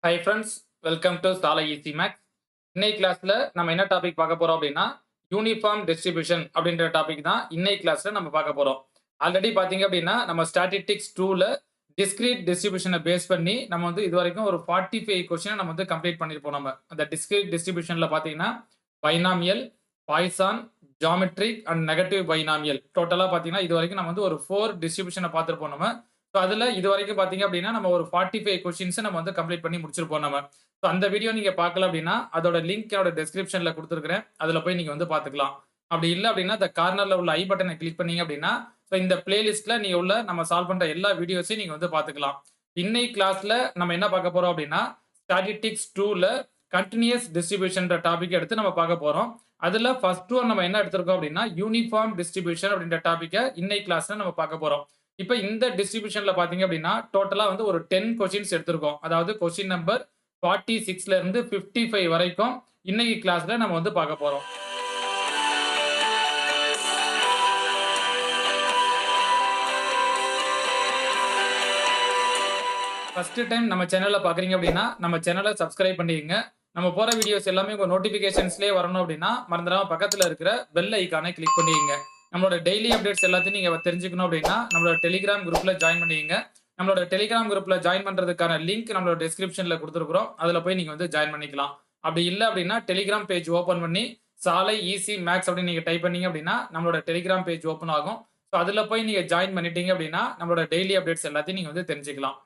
Hi friends, welcome to சாலை easy maths. இன்னைக்கு கிளாஸ்ல நம்ம என்ன டாபிக் பார்க்க போறோம் அப்படின்னா, யூனிஃபார்ம் டிஸ்ட்ரிபியூஷன் அப்படின்ற டாபிக் தான் இன்னைக்கு கிளாஸ்ல நம்ம பார்க்க போறோம். ஆல்ரெடி பார்த்தீங்க அப்படின்னா, நம்ம ஸ்டாட்டிஸ்டிக்ஸ் 2ல டிஸ்கிரீட் டிஸ்ட்ரிபியூஷனை பேஸ் பண்ணி நம்ம வந்து இதுவரைக்கும் ஒரு 45 கொஸ்டினை நம்ம வந்து கம்ப்ளீட் பண்ணியிருப்போம் நம்ம. அந்த டிஸ்கிரீட் டிஸ்ட்ரிபியூஷன்ல பார்த்தீங்கன்னா, binomial, Poisson, geometric and negative binomial டோட்டலா பார்த்தீங்கன்னா, இதுவரைக்கும் நம்ம வந்து ஒரு 4 டிஸ்ட்ரிபியூஷனை பார்த்திருப்போம் நம்ம. ஸோ அதில இதுவரைக்கும் பார்த்தீங்க அப்படின்னா, நம்ம ஒரு 45 கொஸ்டின்ஸ நம்ம வந்து கம்ப்ளீட் பண்ணி முடிச்சிருப்போம் நம்ம. ஸோ அந்த வீடியோ நீங்க பார்க்கல அப்படின்னா, அதோட லிங்க் என்னோட டிஸ்கிரிப்ஷன்ல குடுத்திருக்கிறேன். அதில போய் நீங்க வந்து பார்த்துக்கலாம். அப்படி இல்ல அப்படின்னா, இந்த கார்னர்ல உள்ள ஐ பட்டன கிளிக் பண்ணீங்க அப்படின்னா, ஸோ இந்த பிளேலிஸ்ட்ல நீங்க உள்ள நம்ம சால்வ் பண்ற எல்லா வீடியோஸையும் நீங்க வந்து பார்த்துக்கலாம். இன்னைக்கு கிளாஸ்ல நம்ம என்ன பார்க்க போறோம் அப்படின்னா, ஸ்டாட்டிஸ்டிக்ஸ் 2ல கன்டினியூயஸ் டிஸ்ட்ரிபியூஷன்ற டாபிக் எடுத்து நம்ம பார்க்க போறோம். அதுல ஃபர்ஸ்ட் ஒன் நம்ம என்ன எடுத்திருக்கோம் அப்படின்னா, யூனிஃபார்ம் டிஸ்ட்ரிபியூஷன் அப்படின்ற டாபிக்க இன்னைக்கு கிளாஸ்ல நம்ம பார்க்க போறோம். இப்ப இந்த டிஸ்ட்ரிபியூஷன்ல பார்த்தீங்க அப்படின்னா, டோட்டலா வந்து ஒரு 10 கொஸ்டின்ஸ் எடுத்திருக்கோம். அதாவது கொஸ்டின் நம்பர் 46ல இருந்து 55 வரைக்கும் இன்னைக்கு கிளாஸ்ல நம்ம வந்து பார்க்க போறோம். ஃபர்ஸ்ட் டைம் நம்ம சேனல்ல பார்க்குறீங்க அப்படின்னா, நம்ம சேனல சப்ஸ்கிரைப் பண்ணிக்கங்க. நம்ம போற வீடியோஸ் எல்லாமே உங்க நோட்டிஃபிகேஷன்ஸ்லயே வரணும் அப்படின்னா, மறந்துடாம பக்கத்துல இருக்கிற பெல் ஐகானை கிளிக் பண்ணிக்கங்க. நம்மளோட டெய்லி அப்டேட்ஸ் எல்லாத்தையும் நீங்க தெரிஞ்சுக்கணும் அப்படின்னா, நம்மளோட டெலிகிராம் குரூப்ல ஜாயின் பண்ணிக்கங்க. நம்மளோட டெலிகிராம் குரூப்ல ஜாயின் பண்றதுக்கான லிங்க் நம்மளோட டிஸ்கிரிப்ஷன்ல குடுத்துருக்கிறோம். அதுல போய் நீங்க வந்து ஜாயின் பண்ணிக்கலாம். அப்படி இல்ல அப்படின்னா, டெலிகிராம் பேஜ் ஓப்பன் பண்ணி, சாலை ஈஸி மேக்ஸ் அப்படின்னு நீங்க டைப் பண்ணீங்க அப்படின்னா, நம்மளோட டெலிகிராம் பேஜ் ஓப்பன் ஆகும். ஸோ அதுல போய் நீங்க ஜாயின் பண்ணிட்டீங்க அப்படின்னா, நம்மளோட டெய்லி அப்டேட்ஸ் எல்லாத்தையும் நீங்க வந்து தெரிஞ்சுக்கலாம்.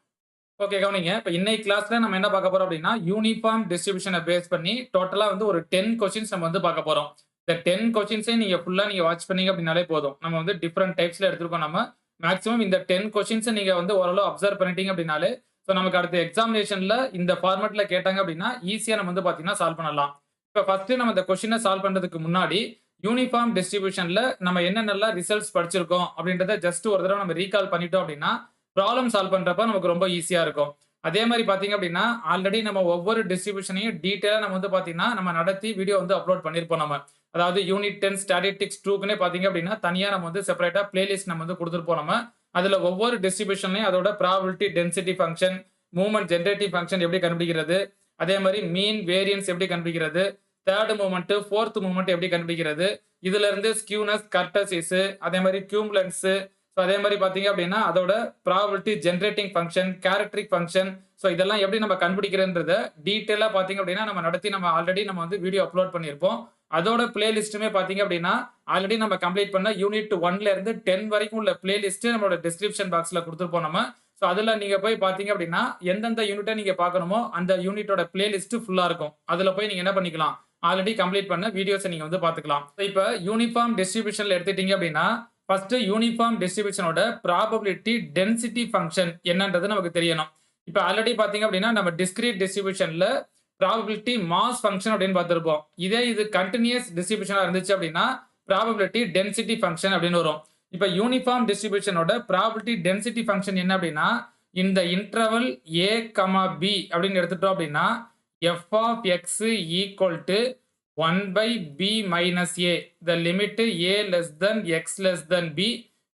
ஓகே, கவனிங்க. இப்ப இன்னைக்கு கிளாஸ்ல நம்ம என்ன பார்க்க போறோம் அப்படின்னா, யூனிஃபார்ம் டிஸ்ட்ரிபியூஷன பேஸ் பண்ணி டோட்டலா வந்து ஒரு 10 கொஸ்டின்ஸ் நம்ம வந்து பார்க்க போறோம். இந்த 10 கொஸ்டின்ஸையும் நீங்க ஃபுல்லா வாட்ச் பண்ணீங்க அப்படின்னாலே போதும். நம்ம வந்து டிஃபரெண்ட் டைப்ஸ்ல எடுத்திருக்கோம் நம்ம. மேக்ஸிமம் இந்த 10 கொஸ்டின்ஸ நீங்க வந்து ஓரளவு அப்சர்வ் பண்ணிட்டீங்க அப்படின்னாலே, சோ நமக்கு அடுத்த எக்ஸாமினேஷன்ல இந்த ஃபார்மட்ல கேட்டாங்க அப்படின்னா, ஈஸியா நம்ம வந்து பார்த்தீங்கன்னா சால்வ் பண்ணலாம். இப்ப ஃபர்ஸ்ட் நம்ம இந்த கொஸ்டின சால்வ் பண்றதுக்கு முன்னாடி, யூனிஃபார்ம் டிஸ்ட்ரிபியூஷன்ல நம்ம என்னென்னலாம் ரிசல்ட்ஸ் படிச்சிருக்கோம் அப்படின்றத ஜஸ்ட் ஒரு தடவ நம்ம ரீகால் பண்ணிட்டோம் அப்படின்னா, ப்ராப்ளம் சால்வ் பண்றப்ப நமக்கு ரொம்ப ஈஸியா இருக்கும். அதே மாரி பார்த்தீங்க அப்படின்னா, ஆல்ரெடி நம்ம ஒவ்வொரு டிஸ்ட்ரிபியூஷனையும் டீட்டெயிலா நம்ம வந்து பார்த்தீங்கன்னா, நம்ம நடத்தி வீடியோ வந்து அப்லோட் பண்ணியிருப்போம் நம்ம. அதாவது யூனிட் 10 ஸ்டாட்டிஸ்டிக்ஸ் 2க்குன்னே பார்த்தீங்க அப்படின்னா, தனியா நம்ம வந்து செப்பரேட்டா பிளேலிஸ்ட் நம்ம வந்து குடுத்திருப்போம் நம்ம. அதுல ஒவ்வொரு டிஸ்ட்ரிபியூஷன்லயும் அதோட probability density function, movement generative function எப்படி கண்டுபிடிக்கிறது, அதே மாரி மீன், வேரியன்ஸ் எப்படி கண்டுபிடிக்கிறது, 3 மூவ்மென்ட், 4த் மூவ்மென்ட் எப்படி கண்டுபிடிக்கிறது, இதுல இருந்து ஸ்க்யூனஸ், கர்டசிஸ், அதே மாரி கியூமுலன்ஸ், ஸோ அதே மாரி பார்த்தீங்க அப்படின்னா, அதோட probability generating function, characteristic function, so இதெல்லாம் எப்படி நம்ம கண்டுபிடிக்கிறதுன்றத டீட்டெயிலா பார்த்தீங்க அப்படின்னா, நம்ம நடத்தி நம்ம ஆல்ரெடி நம்ம வந்து வீடியோ அப்லோட் பண்ணியிருப்போம். அதோட பிளேலிஸ்ட்டுமே பார்த்தீங்க அப்படின்னா, ஆல்ரெடி நம்ம கம்ப்ளீட் பண்ண யூனிட் 1ல இருந்து 10 வரைக்கும் உள்ள பிளேலிஸ்ட் நம்மளோட டிஸ்கிரிப்ஷன் பாக்ஸ்ல குடுத்திருப்போம் நம்ம. ஸோ அதுல நீங்க போய் பார்த்தீங்க அப்படின்னா, எந்தெந்த யூனிட்ட நீங்க பார்க்கணுமோ, அந்த யூனிட்டோட பிளேலிஸ்ட் ஃபுல்லா இருக்கும். அதுல போய் நீங்க என்ன பண்ணிக்கலாம், ஆல்ரெடி கம்ப்ளீட் பண்ண வீடியோஸ நீங்க வந்து பார்த்துக்கலாம். இப்ப யூனிஃபார்ம் டிஸ்ட்ரிபியூஷன்ல எடுத்துட்டீங்க அப்படின்னா, ஃபர்ஸ்ட் யூனிஃபார்ம் டிஸ்ட்ரிபியூஷனோட ப்ராபபிலிட்டி டென்சிட்டி ஃபங்ஷன் என்னன்றது நமக்கு தெரியணும். இப்ப ஆல்ரெடி பார்த்தீங்க அப்படின்னா, நம்ம டிஸ்கிரீட் டிஸ்ட்ரிபியூஷன்ல ப்ராபபிலிட்டி மாஸ் ஃபங்ஷன் அப்படின்னு பார்த்திருப்போம். இதே இது கன்டினியூயஸ் டிஸ்ட்ரிபியூஷனா இருந்துச்சு அப்படின்னா, ப்ராபபிலிட்டி டென்சிட்டி ஃபங்ஷன் அப்படின்னு வரும். இப்ப யூனிஃபார்ம் டிஸ்ட்ரிபியூஷனோட ப்ராபபிலிட்டி டென்சிட்டி ஃபங்ஷன் என்ன அப்படின்னா, இந்த இன்டர்வல் a, b அப்படின்னு எடுத்துட்டோம் அப்படின்னா, f of x equal to 1 by b minus a, the limit a less than x less than b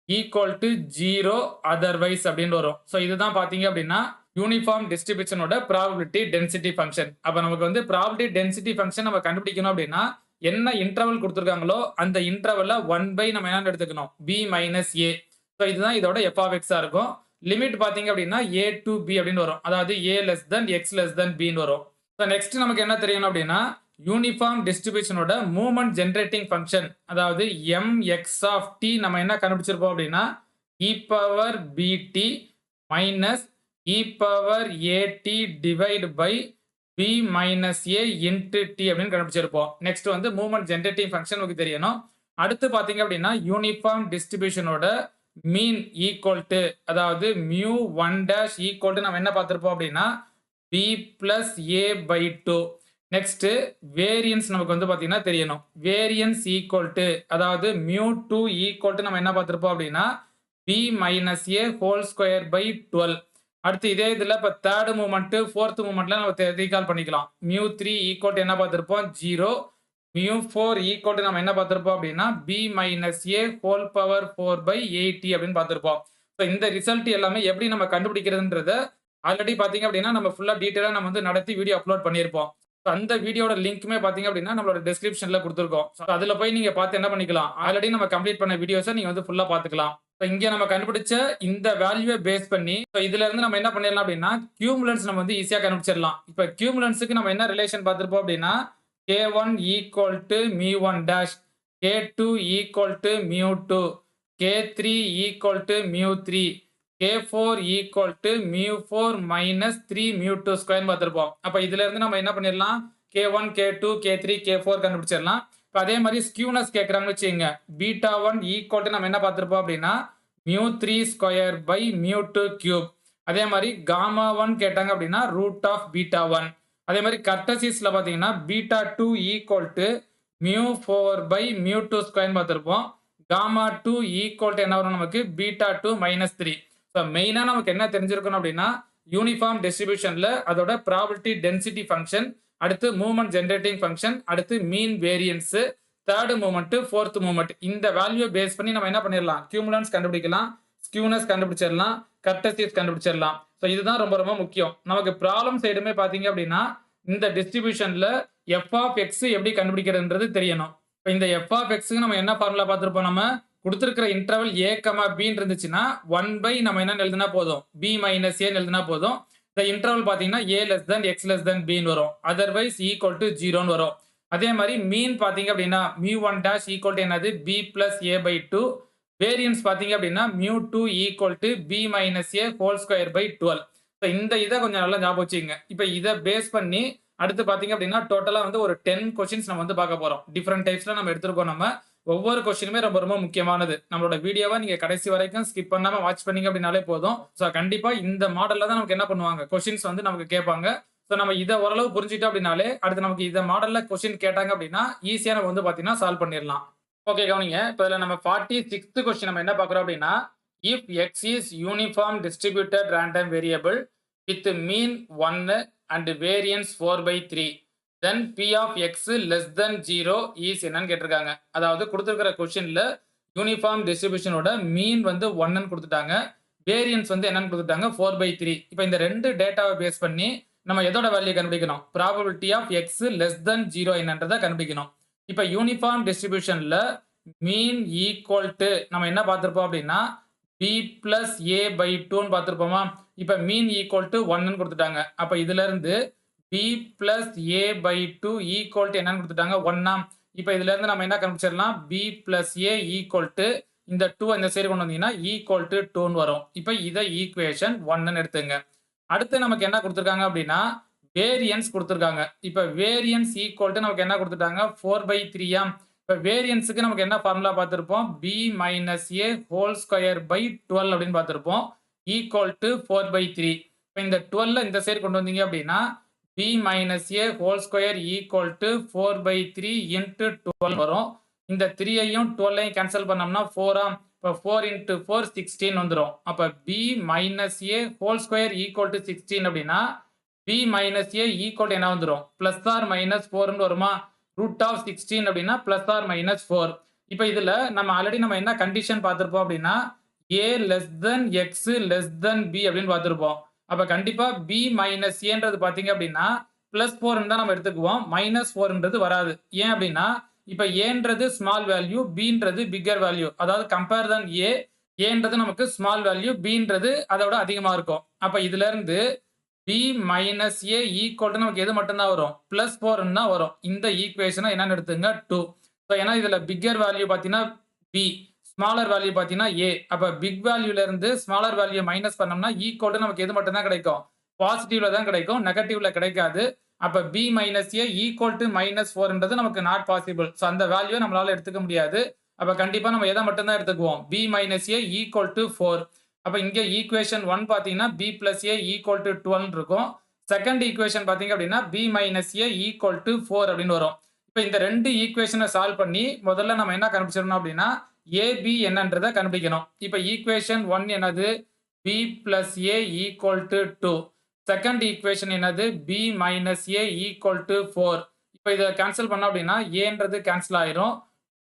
equal to 0 otherwise அப்படின்னு வரும். ஸோ இதுதான் பார்த்தீங்க அப்படின்னா, யூனிஃபார்ம் டிஸ்ட்ரிபியூஷனோட ப்ராபபிலிட்டி டென்சிட்டி ஃபங்ஷன். அப்ப நமக்கு வந்து ப்ராபபிலிட்டி டென்சிட்டி ஃபங்ஷன் நம்ம கண்டுபிடிக்கணும் அப்படின்னா, என்ன இன்டர்வல் குடுத்திருக்காங்களோ, அந்த இன்டர்வல்ல 1 பை நம்ம என்னன்னு எடுத்துக்கணும், b மைனஸ் a. ஸோ இதுதான் இதோட f of x ஆ இருக்கும். லிமிட் பார்த்தீங்க அப்படின்னா, a to b அப்படின்னு வரும். அதாவது a less than x less than b ன்னு வரும். ஸோ நெக்ஸ்ட் நமக்கு என்ன தெரியணும் அப்படின்னா, யூனிஃபார்ம் டிஸ்ட்ரிபியூஷனோட மூவ்மென்ட் ஜெனரேட்டிங் ஃபங்ஷன், அதாவது mx of t நம்ம என்ன கண்டுபிடிச்சிருப்போம் அப்படின்னா, e power bt minus e power at divide by b minus a into t அப்படின்னு கண்டுபிடிச்சிருப்போம். நெக்ஸ்ட் வந்து மூவ்மென்ட் ஜெனரேட்டிங் ஃபங்ஷன் நமக்கு தெரியணும். அடுத்து பார்த்தீங்க அப்படின்னா, யூனிஃபார்ம் டிஸ்ட்ரிபியூஷனோட மீன் ஈக்குவல் டு, அதாவது மியூ 1 டேஷ் ஈக்குவல் டு நம்ம என்ன பார்த்திருப்போம் அப்படின்னா, b plus a by 2. Next variance நமக்கு வந்து பார்த்தீங்கன்னா தெரியணும். வேரியன்ஸ் ஈக்குவல் டு, அதாவது மியூ 2 ஈக்குவல் டு நம்ம என்ன பார்த்திருப்போம் அப்படின்னா, b minus a whole square by 12. அடுத்து இதே இதுல இப்ப 3rd மூவ்மென்ட், 4th மூவ்மென்ட்ல நம்ம ரீகால் பண்ணிக்கலாம். மியூ 3 ஈக்குவல் டு என்ன பார்த்திருப்போம், 0. மியூ 4 ஈக்குவல் டு நம்ம என்ன பார்த்திருப்போம் அப்படின்னா, b minus a whole power 4 by 80 அப்படின்னு பார்த்திருப்போம். ஸோ இந்த ரிசல்ட் எல்லாமே எப்படி நம்ம கண்டுபிடிக்கிறதுன்றத ஆல்ரெடி பார்த்தீங்க அப்படின்னா, நம்ம ஃபுல்லா டீட்டெயிலா நம்ம வந்து நடத்தி வீடியோ அப்லோட் பண்ணியிருப்போம். ஸோ அந்த வீடியோட லிங்க்குமே பார்த்தீங்க அப்படின்னா, நம்மளோட டிஸ்கிரிப்ஷன்ல குடுத்துருக்கோம். ஸோ அதுல போய் நீங்க பார்த்து என்ன பண்ணிக்கலாம், ஆல்ரெடி நம்ம கம்ப்ளீட் பண்ண வீடியோஸ நீங்க வந்து ஃபுல்லா பார்த்துக்கலாம். ஸோ இங்க நம்ம கண்டுபிடிச்ச இந்த வேல்யூவ பேஸ் பண்ணி, ஸோ இதுலருந்து நம்ம என்ன பண்ணிடலாம் அப்படின்னா, கியூமுலன்ஸ் நம்ம வந்து ஈஸியா கண்டுபிடிச்சிடலாம். இப்ப கியூமுலன்ஸ்க்கு நம்ம என்ன ரிலேஷன் பார்த்திருப்போம் அப்படின்னா, K1 equal to μ1 dash, K2 equal to μ2, K3 equal to μ3, K4 equal to μ4 minus 3 μ2 square பார்த்திருப்போம். அப்ப இதுல இருந்து நம்ம என்ன பண்ணிடலாம், K1, K2, K3, K4 கண்டுபிடிச்சிடலாம். இப்ப அதே மாதிரி ஸ்கியூனஸ் கேட்கறாங்கன்னு வச்சுக்கோங்க. β1 ஈக்குவல் டூ நம்ம என்ன பார்த்திருப்போம் அப்படின்னா, μ3 ஸ்கொயர் பை μ2 கியூப். அதே மாதிரி γ1 கேட்டாங்க அப்படின்னா ரூட் ஆஃப் β1. அதே மாதிரி கர்டசிஸ்ல பாத்தீங்கன்னா β2 ஈக்குவல் டு μ4 பை μ2 ஸ்கொயர் பார்த்திருப்போம். γ2 ஈக்குவல் டு என்ன வரும் நமக்கு, β2 மைனஸ் 3. ஸோ மெயினா நமக்கு என்ன தெரிஞ்சிருக்கணும் அப்படின்னா, யூனிஃபார்ம் டிஸ்ட்ரிபியூஷன்ல அதோட ப்ராபபிலிட்டி டென்சிட்டி ஃபங்க்ஷன், அடுத்து மூவ்மெண்ட் ஜெனரேட்டிங் ஃபங்க்ஷன், அடுத்து மீன் variance, third movement, fourth movement, இந்த வேல்யூ பேஸ் பண்ணி நம்ம என்ன பண்ணிடலாம், கியூமுலன்ஸ் கண்டுபிடிக்கலாம், ஸ்கியூனஸ் கண்டுபிடிச்சிடலாம், கர்டசிஸ் கண்டுபிடிச்சிடலாம். ஸோ இதுதான் ரொம்ப ரொம்ப முக்கியம். நமக்கு ப்ராப்ளம் சைடுமே பாத்தீங்க அப்படின்னா, இந்த டிஸ்ட்ரிபியூஷன்ல எஃப் ஆஃப் எக்ஸ் எப்படி கண்டுபிடிக்கிறதுன்றது தெரியணும். இப்போ இந்த எஃப் ஆஃப் எக்ஸ்க்கு நம்ம என்ன ஃபார்முலா பார்த்திருப்போம், நம்ம குடுத்திருக்கிற இன்டர்வல் a, b இருந்துச்சுன்னா 1 பை நம்ம என்ன எழுதினா போதும், b மைனஸ் a எழுதினா போதும். இந்த இன்டர்வல் பாத்தீங்கன்னா a less than x less than b ன்னு வரும். அதர்வைஸ் ஈக்குவல் டு 0 ன்னு வரும். அதே மாதிரி மீன் பாத்தீங்க அப்படின்னா μ1 டாஷ் ஈக்குவல் டு என்னது, b plus a by 2. Variance பாத்தீங்க அப்படின்னா μ2 equal to b minus a whole square by 12. So இந்த இதை கொஞ்சம் நல்லா ஞாபகம் வச்சுக்கங்க. இப்போ இதை பேஸ் பண்ணி அடுத்து பாத்தீங்க அப்படின்னா டோட்டலா வந்து ஒரு 10 கொஸ்டின்ஸ் நம்ம வந்து பார்க்க போறோம். டிஃபரெண்ட் டைப்ஸ்ல நம்ம எடுத்திருக்கோம். நம்ம ஒவ்வொரு கொஸ்டினுமே ரொம்ப ரொம்ப முக்கியமானது. நம்மளோட வீடியோவை நீங்க கடைசி வரைக்கும் ஸ்கிப் பண்ணாம வாட்ச் பண்ணீங்க அப்படின்னாலே போதும். ஸோ கண்டிப்பா இந்த மாடல்ல தான் நமக்கு என்ன பண்ணுவாங்க, கொஸ்டின்ஸ் வந்து நமக்கு கேட்பாங்க. ஸோ நம்ம இதை ஓரளவு புரிஞ்சுட்டோம் அப்படின்னாலே அடுத்து நமக்கு இந்த மாடல்ல கொஸ்டின் கேட்டாங்க அப்படின்னா ஈஸியா நம்ம வந்து பாத்தீங்கன்னா சால்வ் பண்ணிடலாம். ஓகே கவனிங்க. இப்போ இதுல நம்ம 46th கொஸ்டின் நம்ம என்ன பார்க்குறோம் அப்படின்னா, if x is uniform distributed random variable with mean 1 and variance 4/3, then P of x less than 0 is என்னன்னு கேட்டிருக்காங்க. அதாவது கொடுத்துருக்கிற கொஸ்டின்ல யூனிஃபார்ம் டிஸ்ட்ரிபியூஷனோட மீன் வந்து 1ன்னு கொடுத்துட்டாங்க, வேரியன்ஸ் வந்து என்னன்னு கொடுத்துட்டாங்க 4/3. இப்போ இந்த ரெண்டு டேட்டாவை பேஸ் பண்ணி நம்ம எதோட வேல்யூ கண்டுபிடிக்கணும், probability of x less than 0 என்னன்றதை கண்டுபிடிக்கணும். இப்ப யூனிஃபார்ம் டிஸ்ட்ரிபியூஷன்ல மீன் ஈக்குவல் டு நம்ம என்ன பார்த்திருப்போம் அப்படின்னா b பிளஸ் a பை 2ன்னு பார்த்திருப்போமா. இப்ப மீன் ஈக்குவல் டு 1ன்னு கொடுத்துட்டாங்க. அப்ப இதுல இருந்து b plus a by 2 equal to என்னன்னு கொடுத்துட்டாங்க, 1. இப்ப இதுல இருந்து நம்ம என்ன கண்டுபிடிச்சிடலாம், b plus a equal to இந்த 2 இந்த சைடு கொண்டு வந்தீங்கன்னா ஈக்குவல் டு 2ன்னு வரும். இப்ப இதை ஈக்குவேஷன் 1ன்னு எடுத்துங்க. அடுத்து நமக்கு என்ன கொடுத்துருக்காங்க அப்படின்னா வேரியன்ஸ் கொடுத்துருக்காங்க. இப்ப வேரியன்ஸ் ஈக்குவல் டு நமக்கு என்ன கொடுத்துட்டாங்க, 4/3. இப்ப வேரியன்ஸுக்கு நமக்கு என்ன ஃபார்முலா பார்த்திருப்போம், b minus a whole square by 12 அப்படின்னு பார்த்திருப்போம், ஈக்குவல் டு 4/3. இப்ப இந்த 12 இந்த சைடு கொண்டு வந்தீங்க அப்படின்னா b minus a whole square equal to 4/3 into 12 வரும். இந்த 3ஐயும் 12ஐயும் கேன்சல் பண்ணோம்னா 4. இப்போ 4 இன்ட்டு 4 16 வந்துடும். அப்ப b minus a whole square equal to 16 அப்படின்னா b மைனஸ் a ஈக்குவல் என்ன வந்துடும், பிளஸ் ஆர் மைனஸ் 4ன்னு வருமா. ரூட் ஆஃப் 16 அப்படின்னா பிளஸ் ஆர் மைனஸ் 4. இப்போ இதுல நம்ம ஆல்ரெடி நம்ம என்ன கண்டிஷன் பார்த்திருப்போம் அப்படின்னா a less than x less then b அப்படின்னு பார்த்திருப்போம். அப்ப கண்டிப்பா b மைனஸ் ஏன்றது பாத்தீங்க அப்படின்னா பிளஸ் 4 தான் நம்ம எடுத்துக்குவோம், மைனஸ் 4ன்றது வராது. ஏன் அப்படின்னா இப்ப ஏன்றது ஸ்மால் வேல்யூ, bன்றது பிக்கர் வேல்யூ. அதாவது கம்பேர் தன் ஏன்றது நமக்கு ஸ்மால் வேல்யூ, bன்றது அதோட அதிகமா இருக்கும். அப்ப இதுல இருந்து b minus a equal to நமக்கு எது மட்டும்தான் வரும், பிளஸ் 4 தான் வரும். இந்த ஈக்குவேஷனை என்னன்னு எடுத்துங்க 2. ஸோ ஏன்னா இதுல பிக்கர் வேல்யூ பாத்தீங்கன்னா b, ஸ்மாலர் வேல்யூ பாத்தீங்கன்னா a. அப்ப பிக் வேல்யூல இருந்து ஸ்மாலர் வேல்யூ மைனஸ் பண்ணோம்னா ஈக்குவல் டு நமக்கு எது மட்டும் தான் கிடைக்கும், பாசிட்டிவ்ல தான் கிடைக்கும், நெகட்டிவ்ல கிடைக்காது. அப்ப b minus a equal to minus 4ன்றது நமக்கு நாட் பாசிபிள். ஸோ அந்த வேல்யூ நம்மளால எடுத்துக்க முடியாது. அப்ப கண்டிப்பா நம்ம எதை மட்டும் தான் எடுத்துக்குவோம், b minus a equal to 4. அப்ப இங்க ஈக்குவேஷன் 1 பாத்தீங்கன்னா b plus a equal to 12 இருக்கும். செகண்ட் ஈக்குவேஷன் பாத்தீங்க அப்படின்னா b minus a equal to 4 அப்படின்னு வரும். இப்ப இந்த ரெண்டு ஈக்குவேஷனை சால்வ் பண்ணி முதல்ல நம்ம என்ன கண்டுபிடிச்சிடணும் அப்படின்னா ab என்னன்றதை கண்டுபிடிக்கணும். இப்ப ஈக்குவேஷன் 1 என்னது, b plus a equal to 2. Second equation என்னது, b minus a equal to 4. இப்ப இதை கேன்சல் பண்ணோம் அப்படின்னா ஏன்றது கேன்சல் ஆயிரும்,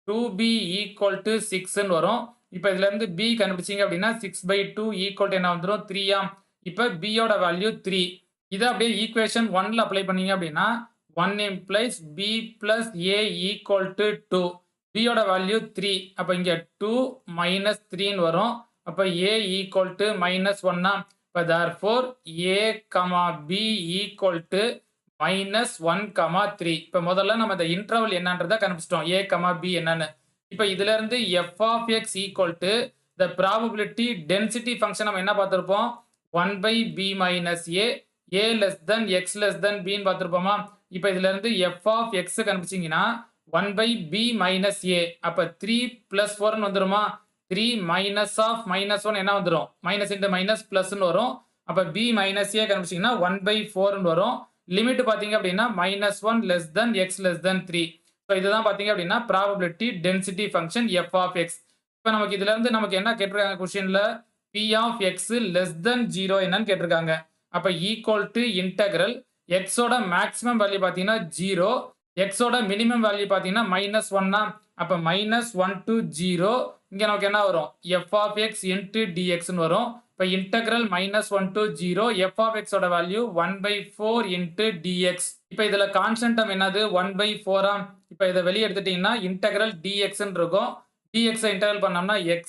2b ஈக்குவல் டு 6ன்னு வரும். இப்ப இதுல இருந்து b கண்டுபிடிச்சீங்க அப்படின்னா 6/2 ஈக்குவல் டு என்ன வந்துடும், 3. இப்போ b யோட வேல்யூ 3. இத அப்படியே ஈக்குவேஷன் 1ல அப்ளை பண்ணீங்க அப்படின்னா 1 implies b plus a equal to 2. b யோட வேல்யூ 3. அப்ப இங்க 2 minus 3 ன்னு வரும். அப்ப a equal to minus 1 அப்ப therefore a, b equal to minus 1, 3. இப்ப முதல்ல நம்ம இந்த இன்டர்வல் என்னன்றதை கண்டுபிடிச்சிட்டோம். a, b என்னன்னு. இப்ப இதுல இருந்து f of x equal to the probability density function நம்ம என்ன பார்த்திருப்போம்? 1 by b minus a less than x less than b ன்னு பார்த்திருப்போமா? இப்ப இதுல இருந்து f of x கண்டுபிடிச்சீங்கன்னா 1 by b minus a அப்ப 3 plus 4 ன்னு வந்துருமா? 3 minus of minus 1 என்ன வந்துரும்? minus into minus plus ன்னு வரும். அப்ப b minus a கண்டுபிடிச்சீங்கன்னா 1 by 4 ன்னு வரும். லிமிட் பாத்தீங்க அப்படின்னா minus 1 less than x less than 3. So இதுதான் பாத்தீங்க அப்படின்னா probability density function f of x. இப்போ நமக்கு இதுல இருந்து நமக்கு என்ன கேட்டிருக்காங்க கொஸ்டின்ல p of x less than 0 என்னன்னு கேட்டிருக்காங்க. அப்ப ஈக்குவல் டு இன்டெக்ரல் x ஓட மேக்ஸிமம் வேல்யூ பாத்தீங்கன்னா 0, x ஓட மினிமம் வேல்யூ பாத்தீங்கன்னா minus 1. அப்ப minus 1 to 0 இங்க நமக்கு என்ன வரும்? f of x into dx ன்னு வரும். இப்ப integral minus 1 to 0 f of x ஓட வேல்யூ 1 by 4 into dx. இப்ப இதுல கான்ஸ்டன்ட் டேர்ம் என்னது? 1 by 4. இப்ப இதை வெளியே எடுத்துட்டீங்கன்னா இன்டெக்ரல் dx ன்னு இருக்கும். dx இன்டெக்ரல் பண்ணோம்னா x,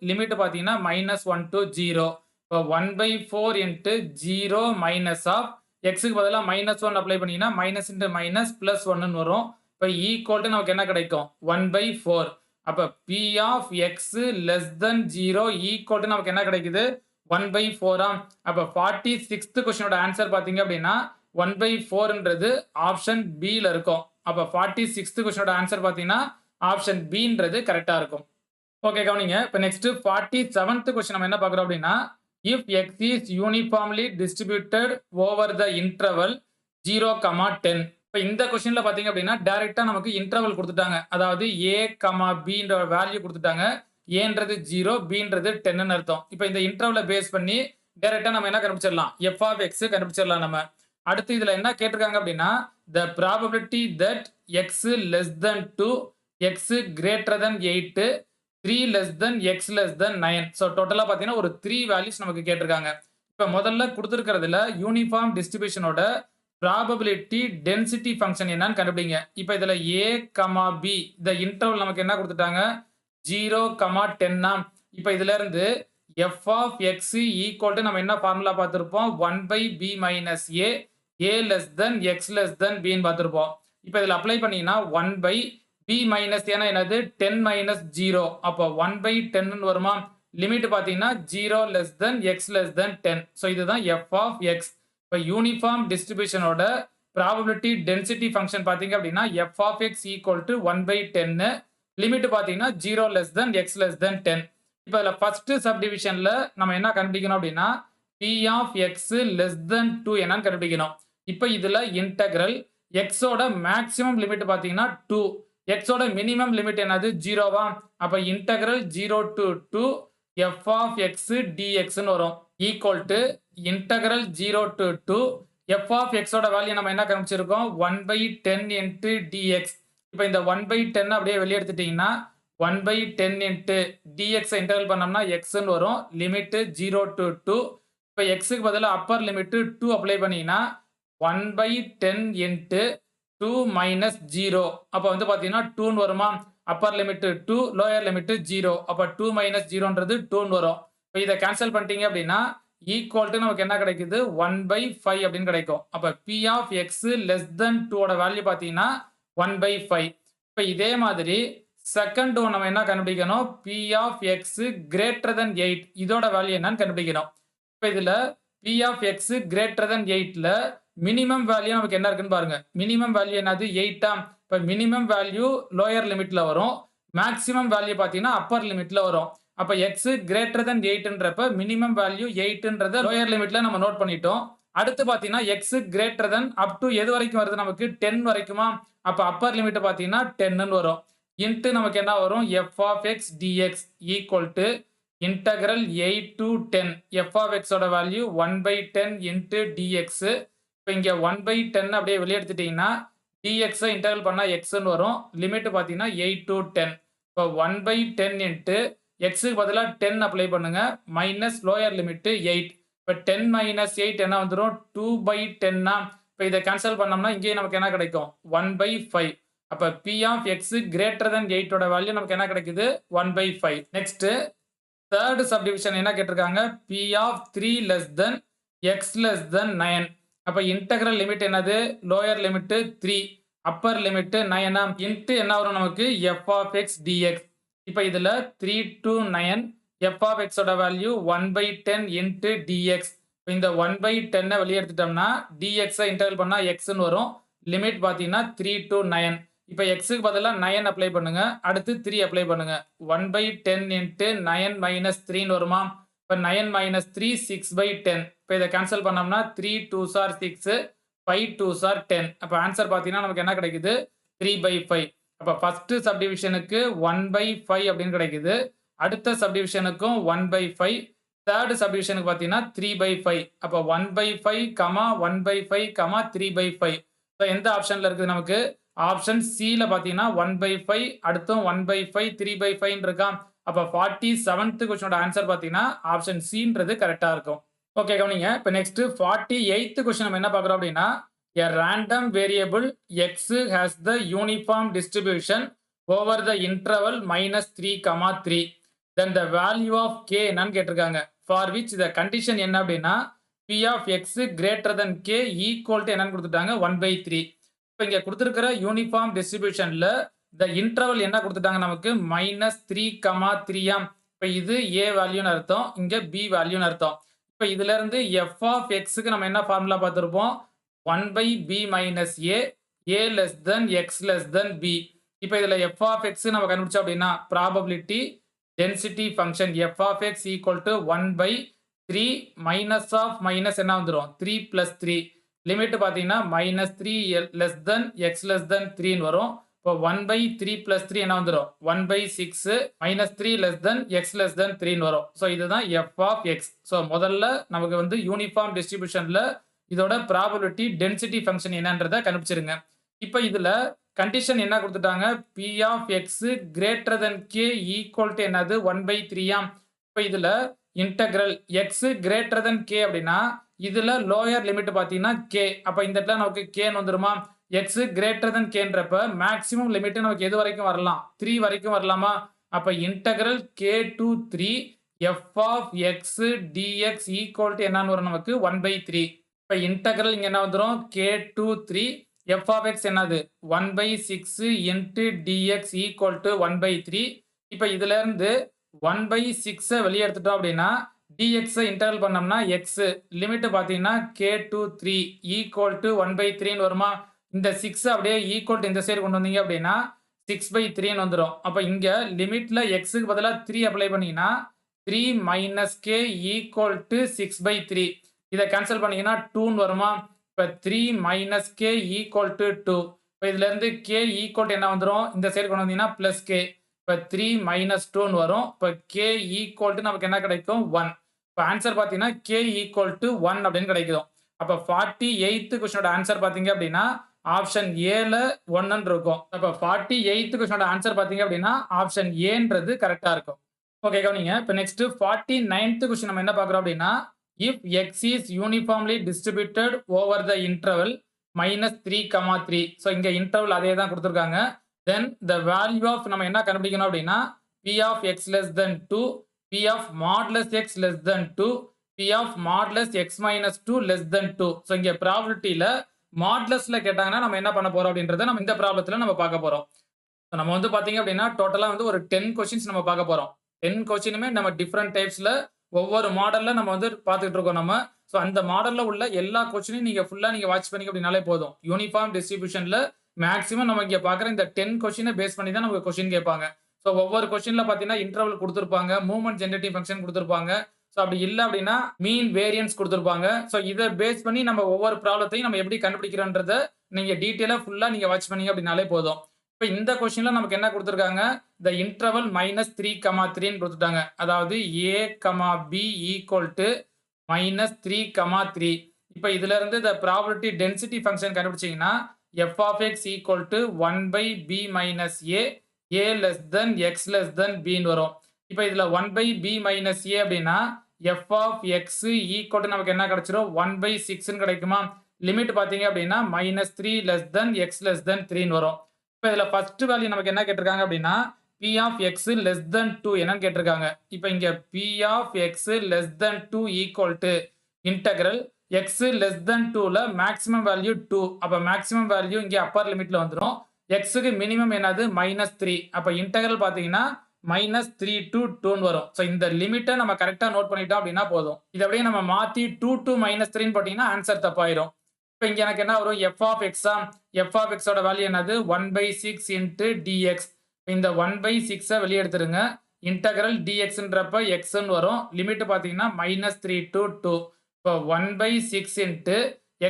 லிமிட் பாத்தீங்கன்னா minus 1 to 0. இப்போ 1 by 4 into 0 minus of x க்கு பதிலா minus 1 அப்ளை பண்ணீங்கன்னா minus into minus plus 1 ன்னு வரும். இப்போ ஈக்குவல் டு நமக்கு என்ன கிடைக்கும்? 1 by 4. அப்ப p of x less than 0 equal to நமக்கு என்ன கிடைக்குது? 1 by 4. அப்ப 46th கொஸ்டினோட ஆன்சர் பாத்தீங்க அப்படின்னா 1 by 4ன்றது ஆப்ஷன் B ல இருக்கும். அப்ப 46th கொஸ்டினோட ஆன்சர் பாத்தீங்கன்னா ஆப்ஷன் B ன்றது கரெக்டா இருக்கும். ஓகே கவனிங்க. இப்ப நெக்ஸ்ட் 47th கொஸ்டின் நம்ம என்ன பார்க்கறோம் அப்படின்னா if x is uniformly distributed over the interval 0, 10. இப்ப இந்த கொஸ்டின்ல பாத்தீங்க அப்படின்னா டைரக்டா நமக்கு இன்டர்வல் கொடுத்துட்டாங்க. அதாவது a, b ன்ற வேல்யூ கொடுத்துட்டாங்க. ஏன்றது 0, bன்றது 10 ன்னு அர்த்தம். இப்போ இந்த இன்டர்வலை பேஸ் பண்ணி டைரக்டா நம்ம என்ன கண்டுபிடிச்சிடலாம்? f of x கண்டுபிடிச்சிடலாம் நம்ம. அடுத்து இதுல என்ன கேட்டிருக்காங்க அப்படின்னா the probability that x less than 2, x greater than 8, 3 less than x less than 9. So டோட்டலா பாத்தீங்கன்னா ஒரு 3 வேல்யூஸ் நமக்கு கேட்டிருக்காங்க. இப்ப முதல்ல கொடுத்திருக்கிறதுல யூனிஃபார்ம் டிஸ்ட்ரிபியூஷனோட ப்ராபபிலிட்டி டென்சிட்டி ஃபங்க்ஷன் என்னன்னு கண்டுபிடிங்க. இப்ப இதுல a, b இந்த இன்டர்வல் நமக்கு என்ன கொடுத்துட்டாங்க? 0, 10. இப்ப இதுல இருந்து f of x equal to நம்ம என்ன ஃபார்முலா பார்த்திருப்போம்? 1 by b minus a less than x less than b ன்னு பார்த்திருப்போம். இப்ப இதுல அப்ளை பண்ணீங்கன்னா 1 by b minus a என்னது? 10 minus 0. அப்போ 1 by 10 ன்னு வருமா? லிமிட் பாத்தீங்கன்னா 0 less than x less than 10. So இதுதான் f of x. இப்ப யூனிஃபார்ம் டிஸ்ட்ரிபியூஷனோட ப்ராபபிலிட்டி டென்சிட்டி ஃபங்க்ஷன் பாத்தீங்க அப்படின்னா f of x equal to 1 by 10. Limit பாத்தீங்கன்னா 0 less than x less than 10. இப்ப இதுல ஃபர்ஸ்ட் சப்டிவிஷன்ல நம்ம என்ன கண்டுபிடிக்கணும் அப்படின்னா p of x less than 2 என்னன்னு கண்டுபிடிக்கணும். இப்ப இதுல இன்டெக்ரல் x ஓட மேக்ஸிமம் லிமிட் பாத்தீங்கன்னா 2, x ஓட மினிமம் லிமிட் என்னது? 0வா? அப்ப integral 0 to 2 f of x dx ன்னு வரும். Equal to integral 0 to 2 f of x ஓட வேல்யூ நம்ம என்ன கண்டுபிடிச்சிருக்கோம்? 1 by 10 into dx. இப்ப இந்த 1 by 10 அப்படியே வெளியே எடுத்துட்டீங்கன்னா 1 by 10 into dx இன்டெகிரல் பண்ணோம்னா x ன்னு வரும். Limit 0 to 2. இப்ப x க்கு பதிலா அப்பர் லிமிட் 2 அப்ளை பண்ணீங்கன்னா 1 by 10 into 2 minus 0. அப்ப வந்து பாத்தீங்கன்னா 2 ன்னு வருமா? Upper limit 2, lower limit 0. அப்ப 2 minus 0ன்றது 2 ன்னு வரும். இப்ப இத கேன்சல் பண்ணிட்டீங்க அப்படின்னா ஈக்குவல் டு நமக்கு என்ன கிடைக்குது? 1 by 5 அப்படின்னு கிடைக்கும். அப்ப p of x less than 2 ஓட வேல்யூ பாத்தீங்கன்னா 1 by 5. இப்ப இதே மாதிரி செகண்ட் ஒன் நம்ம என்ன கண்டுபிடிக்கணும்? p of x greater than 8 இதோட வேல்யூ என்னன்னு கண்டுபிடிக்கணும். இப்ப இதுல p of x greater than 8ல மினிமம் வேல்யூ நமக்கு என்ன இருக்குன்னு பாருங்க. மினிமம் வேல்யூ என்னது? 8. இப்ப மினிமம் வேல்யூ லோயர் லிமிட்ல வரும். மேக்ஸிமம் வேல்யூ பாத்தீங்கன்னா அப்பர் லிமிட்ல வரும். அப்ப x greater than 8ன்றப்ப மினிமம் வேல்யூ 8ன்றத லோயர் லிமிட்ல நம்ம நோட் பண்ணிட்டோம். அடுத்து பாத்தீங்கன்னா x greater than up to எது வரைக்கும் வருது? நமக்கு 10 வரைக்குமா? அப்ப அப்பர் லிமிட் பாத்தீங்கன்னா 10 ன்னு வரும். இன்டு நமக்கு என்ன வரும்? f of x dx equal to integral 8 to 10. f of x ஓட வேல்யூ 1 by 10 into dx. இப்போ இங்க 1 by 10 அப்படியே வெளியே எடுத்துட்டீங்கன்னா dx இன்டெகிரல் பண்ணா x ன்னு வரும். லிமிட் பாத்தீங்கன்னா 8 to 10. இப்போ 1 by 10 into x க்கு பதிலா 10 அப்ளை பண்ணுங்க மைனஸ் லோயர் லிமிட் 8. இப்ப இப்போ 10 மைனஸ் 8 என்ன வந்துடும் 2/10. இப்போ இதை கேன்சல் பண்ணோம்னா இங்கேயே நமக்கு என்ன கிடைக்கும் 1/5. அப்போ P of X greater than 8ஓட வேல்யூ நமக்கு என்ன கிடைக்குது 1/5. நெக்ஸ்ட் தேர்ட் சப்டிவிஷன் என்ன கேட்டிருக்காங்க P of 3 less than X less than 9. அப்போ இன்டெக்ரல் லிமிட் என்னது lower limit 3 upper limit 9 into என்ன வரும் நமக்கு எஃப் ஆஃப் எக்ஸ் டிஎக்ஸ். இப்போ இதில் 3 to 9 எஃப் ஆஃப் எக்ஸோட வேல்யூ 1/10 இன்ட்டு டிஎக்ஸ். இந்த 1/10 வெளியே எடுத்துட்டோம்னா டிஎக்ஸை இன்டெகிரல் பண்ணால் எக்ஸ்ன்னு வரும். லிமிட் பார்த்தீங்கன்னா 3 to 9. இப்போ எக்ஸுக்கு பதிலாக 9 அப்ளை பண்ணுங்க, அடுத்து 3 அப்ளை பண்ணுங்க. 1/10 இன்ட்டு 9 மைனஸ் 3ன்னு வருமா? இப்போ 9 மைனஸ் 3 6/10. இப்போ இதை கேன்சல் பண்ணோம்னா 3 2s are 6, 5 2s are 10. அப்போ ஆன்சர் பார்த்தீங்கன்னா நமக்கு என்ன கிடைக்குது 3/5. அப்போ ஃபர்ஸ்ட் சப்டிவிஷனுக்கு 1/5 அப்படின்னு கிடைக்குது, அடுத்த சப்டிவிஷனுக்கும் 1/5, தேர்ட் சப்டிவிஷனுக்கு பார்த்தீங்கன்னா 3/5. அப்போ 1/5, 1/5, 3/5. ஸோ எந்த ஆப்ஷனில் இருக்குது நமக்கு ஆப்ஷன் சியில் பார்த்தீங்கன்னா 1/5, அடுத்தும் 1/5, 3/5 இருக்கான். அப்போ 47th கொஸ்டினோட ஆன்சர் பார்த்தீங்கன்னா ஆப்ஷன் சின்றது கரெக்டாக இருக்கும். ஓகே கவனிங்க. இப்போ நெக்ஸ்ட் 48th கொஸ்டின் நம்ம என்ன பார்க்குறோம் அப்படின்னா a random variable x has the uniform distribution over the interval -3, 3. Then the value of k என்னன்னு கேட்டிருக்காங்க. For which the condition என்ன அப்படின்னா p of x greater than k equal to என்னன்னு கொடுத்துட்டாங்க 1/3. இப்போ இங்கே கொடுத்துருக்கிற யூனிஃபார்ம் டிஸ்ட்ரிபியூஷனில் இந்த இன்டர்வல் என்ன கொடுத்துட்டாங்க நமக்கு -3, 3. இப்போ இது ஏ வேல்யூன்னு அர்த்தம், இங்கே பி வேல்யூன்னு அர்த்தம். இப்போ இதுல இருந்து எஃப் ஆஃப் எக்ஸுக்கு நம்ம என்ன ஃபார்முலா பார்த்துருப்போம் 1/b minus A less than X less than B. இப்போ இதில் எஃப் ஆஃப் எக்ஸ் நம்ம கண்டுபிடிச்சோம் அப்படின்னா probability density function F of X equal to 1/3 minus of minus என்ன வந்துடும் 3 + 3. லிமிட் பார்த்தீங்கன்னா -3 less than X less than 3ன்னு வரும். இப்போ 1/3 + 3 என்ன வந்துடும் 1/6 -3 less than X less than 3ன்னு வரும். ஸோ இதுதான் எஃப் ஆஃப் எக்ஸ். ஸோ முதல்ல நமக்கு வந்து யூனிஃபார்ம் டிஸ்ட்ரிபியூஷனில் இதோட ப்ராபபிலிட்டி டென்சிட்டி ஃபங்க்ஷன் என்னன்றதை கண்டுபிடிச்சிருங்க. இப்போ இதில் கண்டிஷன் என்ன கொடுத்துட்டாங்க P of X greater than K equal to என்னது 1/3. இப்போ இதில் integral x greater than K அப்படின்னா இதில் லோயர் லிமிட் பார்த்தீங்கன்னா கே. அப்போ இந்த இடத்துல நமக்கு கேன்னு வந்துருமா எக்ஸ் கிரேட்டர் தென் கேன்றப்ப மேக்ஸிமம் லிமிட் நமக்கு எது வரைக்கும் வரலாம் 3 வரைக்கும் வரலாமா? அப்போ integral K to 3 F of X dx equal to என்னன்னு வரும் நமக்கு 1/3. இப்போ இன்டெக்ரல் இங்கே என்ன வந்துடும் K to 3 F of X என்னது 1/6 இன்ட்டு டிஎக்ஸ் ஈக்குவல் டு 1/3. இப்போ இதுல இருந்து 1/6 வெளியே எடுத்துட்டோம் அப்படின்னா டிஎக்ஸை இன்டெக்ரல் பண்ணோம்னா எக்ஸ் லிமிட் பார்த்தீங்கன்னா கே டு 3 ஈக்குவல் டு 1/3ன்னு வருமா? இந்த 6 அப்படியே ஈக்குவல் டு இந்த சைடு கொண்டு வந்தீங்க அப்படின்னா 6/3ன்னு வந்துடும். அப்போ இங்கே லிமிட்ல எக்ஸுக்கு பதிலாக 3 அப்ளை பண்ணீங்கன்னா 3 மைனஸ் கே ஈக்குவல் டு 6/3. இதை கேன்சல் பண்ணீங்கன்னா 2ன்னு வருமா? இப்போ 3 மைனஸ் கே ஈக்குவல் டு 2. இப்போ இதுல இருந்து கே ஈக்குவல் டு என்ன வந்துடும் இந்த சைடு கொண்டு வந்தீங்கன்னா பிளஸ் கே. இப்போ 3 மைனஸ் 2ன்னு வரும். இப்போ கே ஈக்குவல் டு நமக்கு என்ன கிடைக்கும் 1. இப்போ ஆன்சர் பார்த்தீங்கன்னா கே ஈக்குவல் டு 1 அப்படின்னு கிடைக்கும். அப்போ 48th கொஸ்டினோட ஆன்சர் பார்த்தீங்க அப்படின்னா ஆப்ஷன் ஏல 1 இருக்கும். அப்போ 48th கொஸ்டினோட ஆன்சர் பார்த்தீங்க அப்படின்னா ஆப்ஷன் ஏன்றது கரெக்டாக இருக்கும். ஓகே கவனிங்க. இப்போ நெக்ஸ்ட் 49th கொஸ்டின் நம்ம என்ன பார்க்குறோம் அப்படின்னா if x is uniformly distributed over the interval -3, 3. So இங்கே இன்டர்வல் அதே தான் கொடுத்துருக்காங்க. தென் த வேல்யூ ஆஃப் நம்ம என்ன கண்டுபிடிக்கணும் அப்படின்னா p of x less than 2, p of modulus x less than 2, p of modulus x minus 2 less than 2. So இங்கே ப்ராபபிலிட்டியில் மாட்லஸ்ல கேட்டாங்கன்னா நம்ம என்ன பண்ண போறோம் அப்படின்றத நம்ம இந்த ப்ராப்ளத்தில் நம்ம பார்க்க போறோம். நம்ம வந்து பார்த்தீங்க அப்படின்னா டோட்டலாக வந்து ஒரு 10 கொஸ்டின்ஸ் நம்ம பார்க்க போறோம். 10 கொஸ்டினுமே நம்ம டிஃப்ரெண்ட் டைப்ஸில் ஒவ்வொரு மாடலில் நம்ம வந்து பார்த்துட்டு இருக்கோம் நம்ம. ஸோ அந்த மாடலில் உள்ள எல்லா கொஸ்டினையும் நீங்கள் ஃபுல்லாக நீங்கள் வாட்ச் பண்ணி அப்படின்னாலே போதும். யூனிஃபார்ம் டிஸ்ட்ரிபியூஷனில் மேக்ஸிமம் நம்ம இங்கே பார்க்குற இந்த 10 கொஸ்டினை பேஸ் பண்ணி தான் நமக்கு கொஸ்டின் கேட்பாங்க. ஸோ ஒவ்வொரு கொஸ்டினில் பார்த்தீங்கன்னா இன்டர்வல் கொடுத்துருப்பாங்க, மூவ்மெண்ட் ஜெனரேட்டிவ் ஃபங்க்ஷன் கொடுத்துருப்பாங்க. ஸோ அப்படி இல்லை அப்படின்னா மீன் வேரியன்ஸ் கொடுத்துருப்பாங்க. ஸோ இதை பேஸ் பண்ணி நம்ம ஒவ்வொரு ப்ராப்ளத்தையும் நம்ம எப்படி கண்டுபிடிக்கிறோன்றதை நீங்கள் டீட்டெயிலாக ஃபுல்லாக நீங்கள் வாட்ச் பண்ணீங்க அப்படின்னாலே போதும். இப்போ இந்த கொஸ்டின்ல நமக்கு என்ன கொடுத்துருக்காங்க த இன்டர்வல் -3, 3ன்னு கொடுத்துட்டாங்க. அதாவது a, b ஈக்குவல் டு -3, 3. இப்போ இதுல இருந்து த ப்ராபபிலிட்டி டென்சிட்டி ஃபங்க்ஷன் கண்டுபிடிச்சீங்கன்னா f of X equal to 1/b minus a less than X less than பின்னு வரும். இப்போ இதுல 1/b மைனஸ் a அப்படின்னா எஃப் ஆஃப் எக்ஸ் ஈக்குவல் நமக்கு என்ன கிடைச்சிரும் 1/6 கிடைக்குமா? லிமிட் பாத்தீங்க அப்படின்னா -3 less than X less than 3 வரும். இப்போ இதுல ஃபர்ஸ்ட் வேல்யூ நமக்கு என்ன கேட்டிருக்காங்க அப்படின்னா p of x less than 2 என்னன்னு கேட்டிருக்காங்க. இப்போ இங்க p of x less than 2 equal to integral x less than 2ல மேக்ஸிமம் வேல்யூ 2. அப்ப மேக்ஸிமம் வேல்யூ இங்க அப்பர் லிமிட்ல வந்துரும். x க்கு மினிமம் என்னது -3. அப்ப இன்டெகிரல் பாத்தீங்கன்னா -3 to 2 வரும். சோ இந்த லிமிட்டை நம்ம கரெக்டா நோட் பண்ணிட்டோம் அப்படின்னா போதும். இதை அப்படியே நம்ம மாத்தி 2 to -3 போட்டீங்கன்னா ஆன்சர் தப்பாயிரும். இப்போ இங்க எனக்கு என்ன வரும் f of x f of x ஓட வேல்யூ என்னது 1/6 into dx. இந்த 1/6 வெளியே எடுத்துருங்க. இன்டெகிரல் dxன்றப்ப x ன்னு வரும். லிமிட் பாத்தீங்கன்னா -3 to 2. இப்போ 1/6 into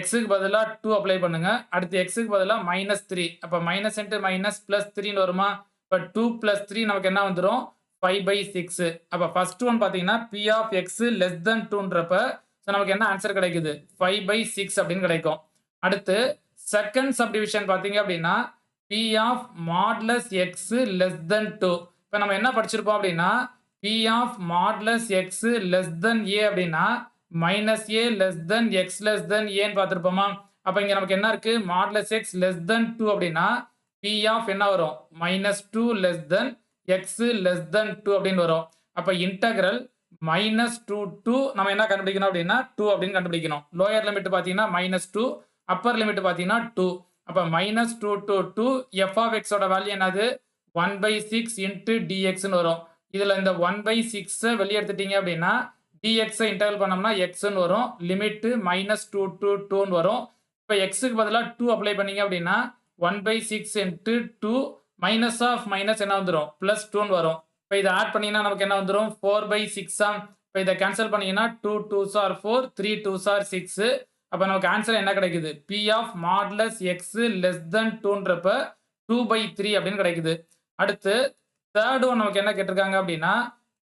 x க்கு பதிலா 2 அப்ளை பண்ணுங்க. அடுத்து x க்கு பதிலா -3. அப்ப மைனஸ் இன்டு மைனஸ் பிளஸ் 3 வருமா? இப்ப 2 பிளஸ் 3 நமக்கு என்ன வந்துரும் 5/6. அப்ப ஃபர்ஸ்ட் ஒன் பாத்தீங்கன்னா p of x less than 2ன்றப்ப நமக்கு என்ன ஆன்சர் கிடைக்குது 5/6 அப்படின்னு கிடைக்கும். அடுத்து செகண்ட் சப்டிவிஷன் பாத்தீங்க அப்படின்னா p of modulus x less than 2. இப்ப நம்ம என்ன படிச்சிருப்போம் அப்படின்னா p of modulus x less than a அப்படின்னா minus a less than x less than a ன்னு பார்த்திருப்போமா? அப்ப இங்க நமக்கு என்ன இருக்கு மாடுலஸ் x லெஸ் தென் 2 அப்படின்னா p ஆஃப் என்ன வரும் -2 less than x less than 2 அப்படின்னு வரும். அப்ப இன்டெகிரல் -2 to நம்ம என்ன கண்டுபிடிக்கணும் அப்படின்னா 2 அப்படின்னு கண்டுபிடிக்கணும். லோயர் லிமிட் பாத்தீங்கன்னா -2, அப்பர் லிமிட் பாத்தீங்கன்னா 2. அப்ப -2 to 2 f ஆஃப் x ஓட வேல்யூ என்னது 1/6 into dx ன்னு வரும். இதுல இந்த 1/6 வெளியே எடுத்துட்டீங்க அப்படின்னா dx இன்டெகிரல் பண்ணோம்னா x ன்னு வரும். லிமிட் -2 to 2 ன்னு வரும். இப்ப x க்கு பதிலா 2 அப்ளை பண்ணீங்க அப்படின்னா 1/6 into 2 மைனஸ் ஆஃப் மைனஸ் என்ன வந்துரும் +2 ன்னு வரும். இப்ப இதை ஆட் பண்ணீங்கன்னா நமக்கு என்ன வந்துரும் 4/6. இப்ப இதை கேன்சல் பண்ணீங்கன்னா 2 2s are 4, 3 2s are 6. அப்ப நமக்கு ஆன்சர் என்ன கிடைக்குது p of modulus x less than 2ன்றப்ப 2/3 அப்படின்னு கிடைக்குது. அடுத்து தேர்ட் ஒன் நமக்கு என்ன கேட்டிருக்காங்க அப்படின்னா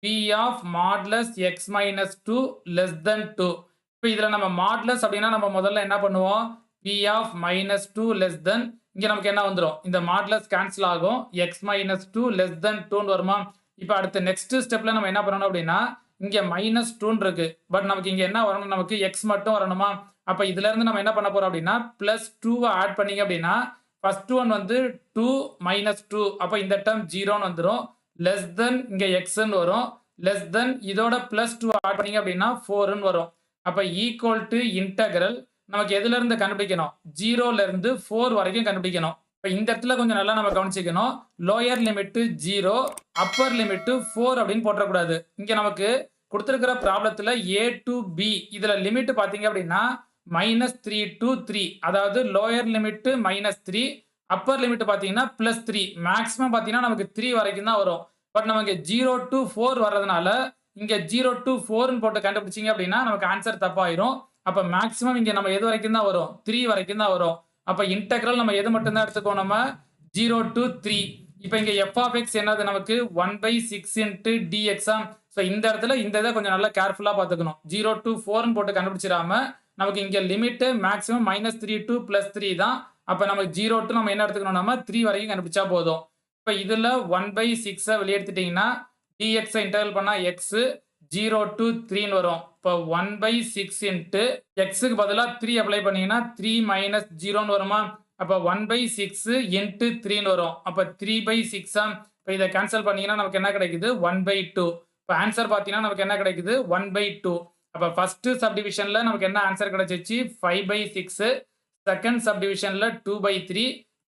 p of modulus x minus 2 less than 2. இப்போ இதுல நம்ம மாடுலஸ் அப்படின்னா நம்ம முதல்ல என்ன பண்ணுவோம் p ஆஃப் -2 லெஸ் தென் இங்க நமக்கு என்ன வந்துரும் இந்த மாடுலஸ் கேன்சல் ஆகும் x -2 லெஸ் தென் 2 வருமா? இப்போ அடுத்த நெக்ஸ்ட் ஸ்டெப்ல நம்ம என்ன பண்ணணும் அப்படின்னா இங்க -2 இருக்கு. பட் நமக்கு இங்க என்ன வரணும் நமக்கு x மட்டும் வரணுமா? அப்ப இதுல இருந்து நம்ம என்ன பண்ண போறோம் அப்படின்னா +2 ஆட் பண்ணீங்க அப்படின்னா ஃபர்ஸ்ட் ஒன் வந்து 2 -2. அப்ப இந்த டேர்ம் 0ன்னு வந்துரும். லெஸ் தென் இங்க x ன்னு வரும். லெஸ் தென் இதோட +2 ஆட் பண்ணீங்க அப்படின்னா 4 ன்னு வரும். அப்ப ஈக்குவல் டு இன்டெகிரல் நமக்கு எதுல இருந்து கண்டுபிடிக்கணும் 0ல இருந்து 4 வரைக்கும் கண்டுபிடிக்கணும். இப்ப இந்த இடத்துல கொஞ்சம் நல்லா நம்ம கவனிச்சுக்கணும். லோயர் லிமிட் 0, அப்பர் லிமிட் 4 அப்படின்னு போட்டக்கூடாது. இங்க நமக்கு கொடுத்திருக்கிற ப்ராப்ளத்துல a to b இதுல லிமிட் பாத்தீங்க அப்படின்னா -3 to 3. அதாவது லோயர் லிமிட் -3, அப்பர் லிமிட் பாத்தீங்கன்னா +3. மேக்ஸிமம் பாத்தீங்கன்னா நமக்கு 3 வரைக்கும் தான் வரும். பட் நமக்கு 0 to 4 வர்றதுனால இங்க 0 to 4 போட்டு கண்டுபிடிச்சீங்க அப்படின்னா நமக்கு ஆன்சர் தப்பாயிரும். அப்ப மேக்ஸிமம் இங்க நம்ம எது வரைக்கும் தான் வரும் 3 வரைக்கும் தான் வரும். அப்ப இன்டெகிரல் நம்ம எது மட்டும் தான் எடுத்துக்கோ நம்ம 0 to 3. இப்போ இங்க f of x என்னது நமக்கு 1/6 into dx. சோ இந்த இடத்துல இந்த இதை கொஞ்சம் நல்லா கேர்ஃபுல்லா பாத்துக்கணும். 0 to 4 ன்னு போட்டு கண்டுபிடிச்சிராம நமக்கு இங்க லிமிட் மேக்ஸிமம் -3 to +3 தான். அப்ப நமக்கு 0 to நம்ம என்ன எடுத்துக்கணும் நம்ம 3 வரைக்கும் கண்டுபிடிச்சா போதும். இப்ப இதுல 1/6 வெளியே எடுத்துட்டீங்கன்னா dx இன்டெகிரல் பண்ணா x 0 to 3 ன்னு வரும். இப்போ 1/6 into x க்கு பதிலா 3 அப்ளை பண்ணீங்கன்னா 3 - 0 ன்னு வருமா? அப்ப 1/6 into 3 ன்னு வரும். அப்ப 3/6. இப்போ இதை கேன்சல் பண்ணீங்கன்னா நமக்கு என்ன கிடைக்குது 1/2. இப்போ ஆன்சர் பாத்தீங்கன்னா நமக்கு என்ன கிடைக்குது 1/2. அப்ப ஃபர்ஸ்ட் சப்டிவிஷன்ல நமக்கு என்ன ஆன்சர் கிடைச்சிச்சு 5/6, செகண்ட் சப்டிவிஷன்ல 2/3,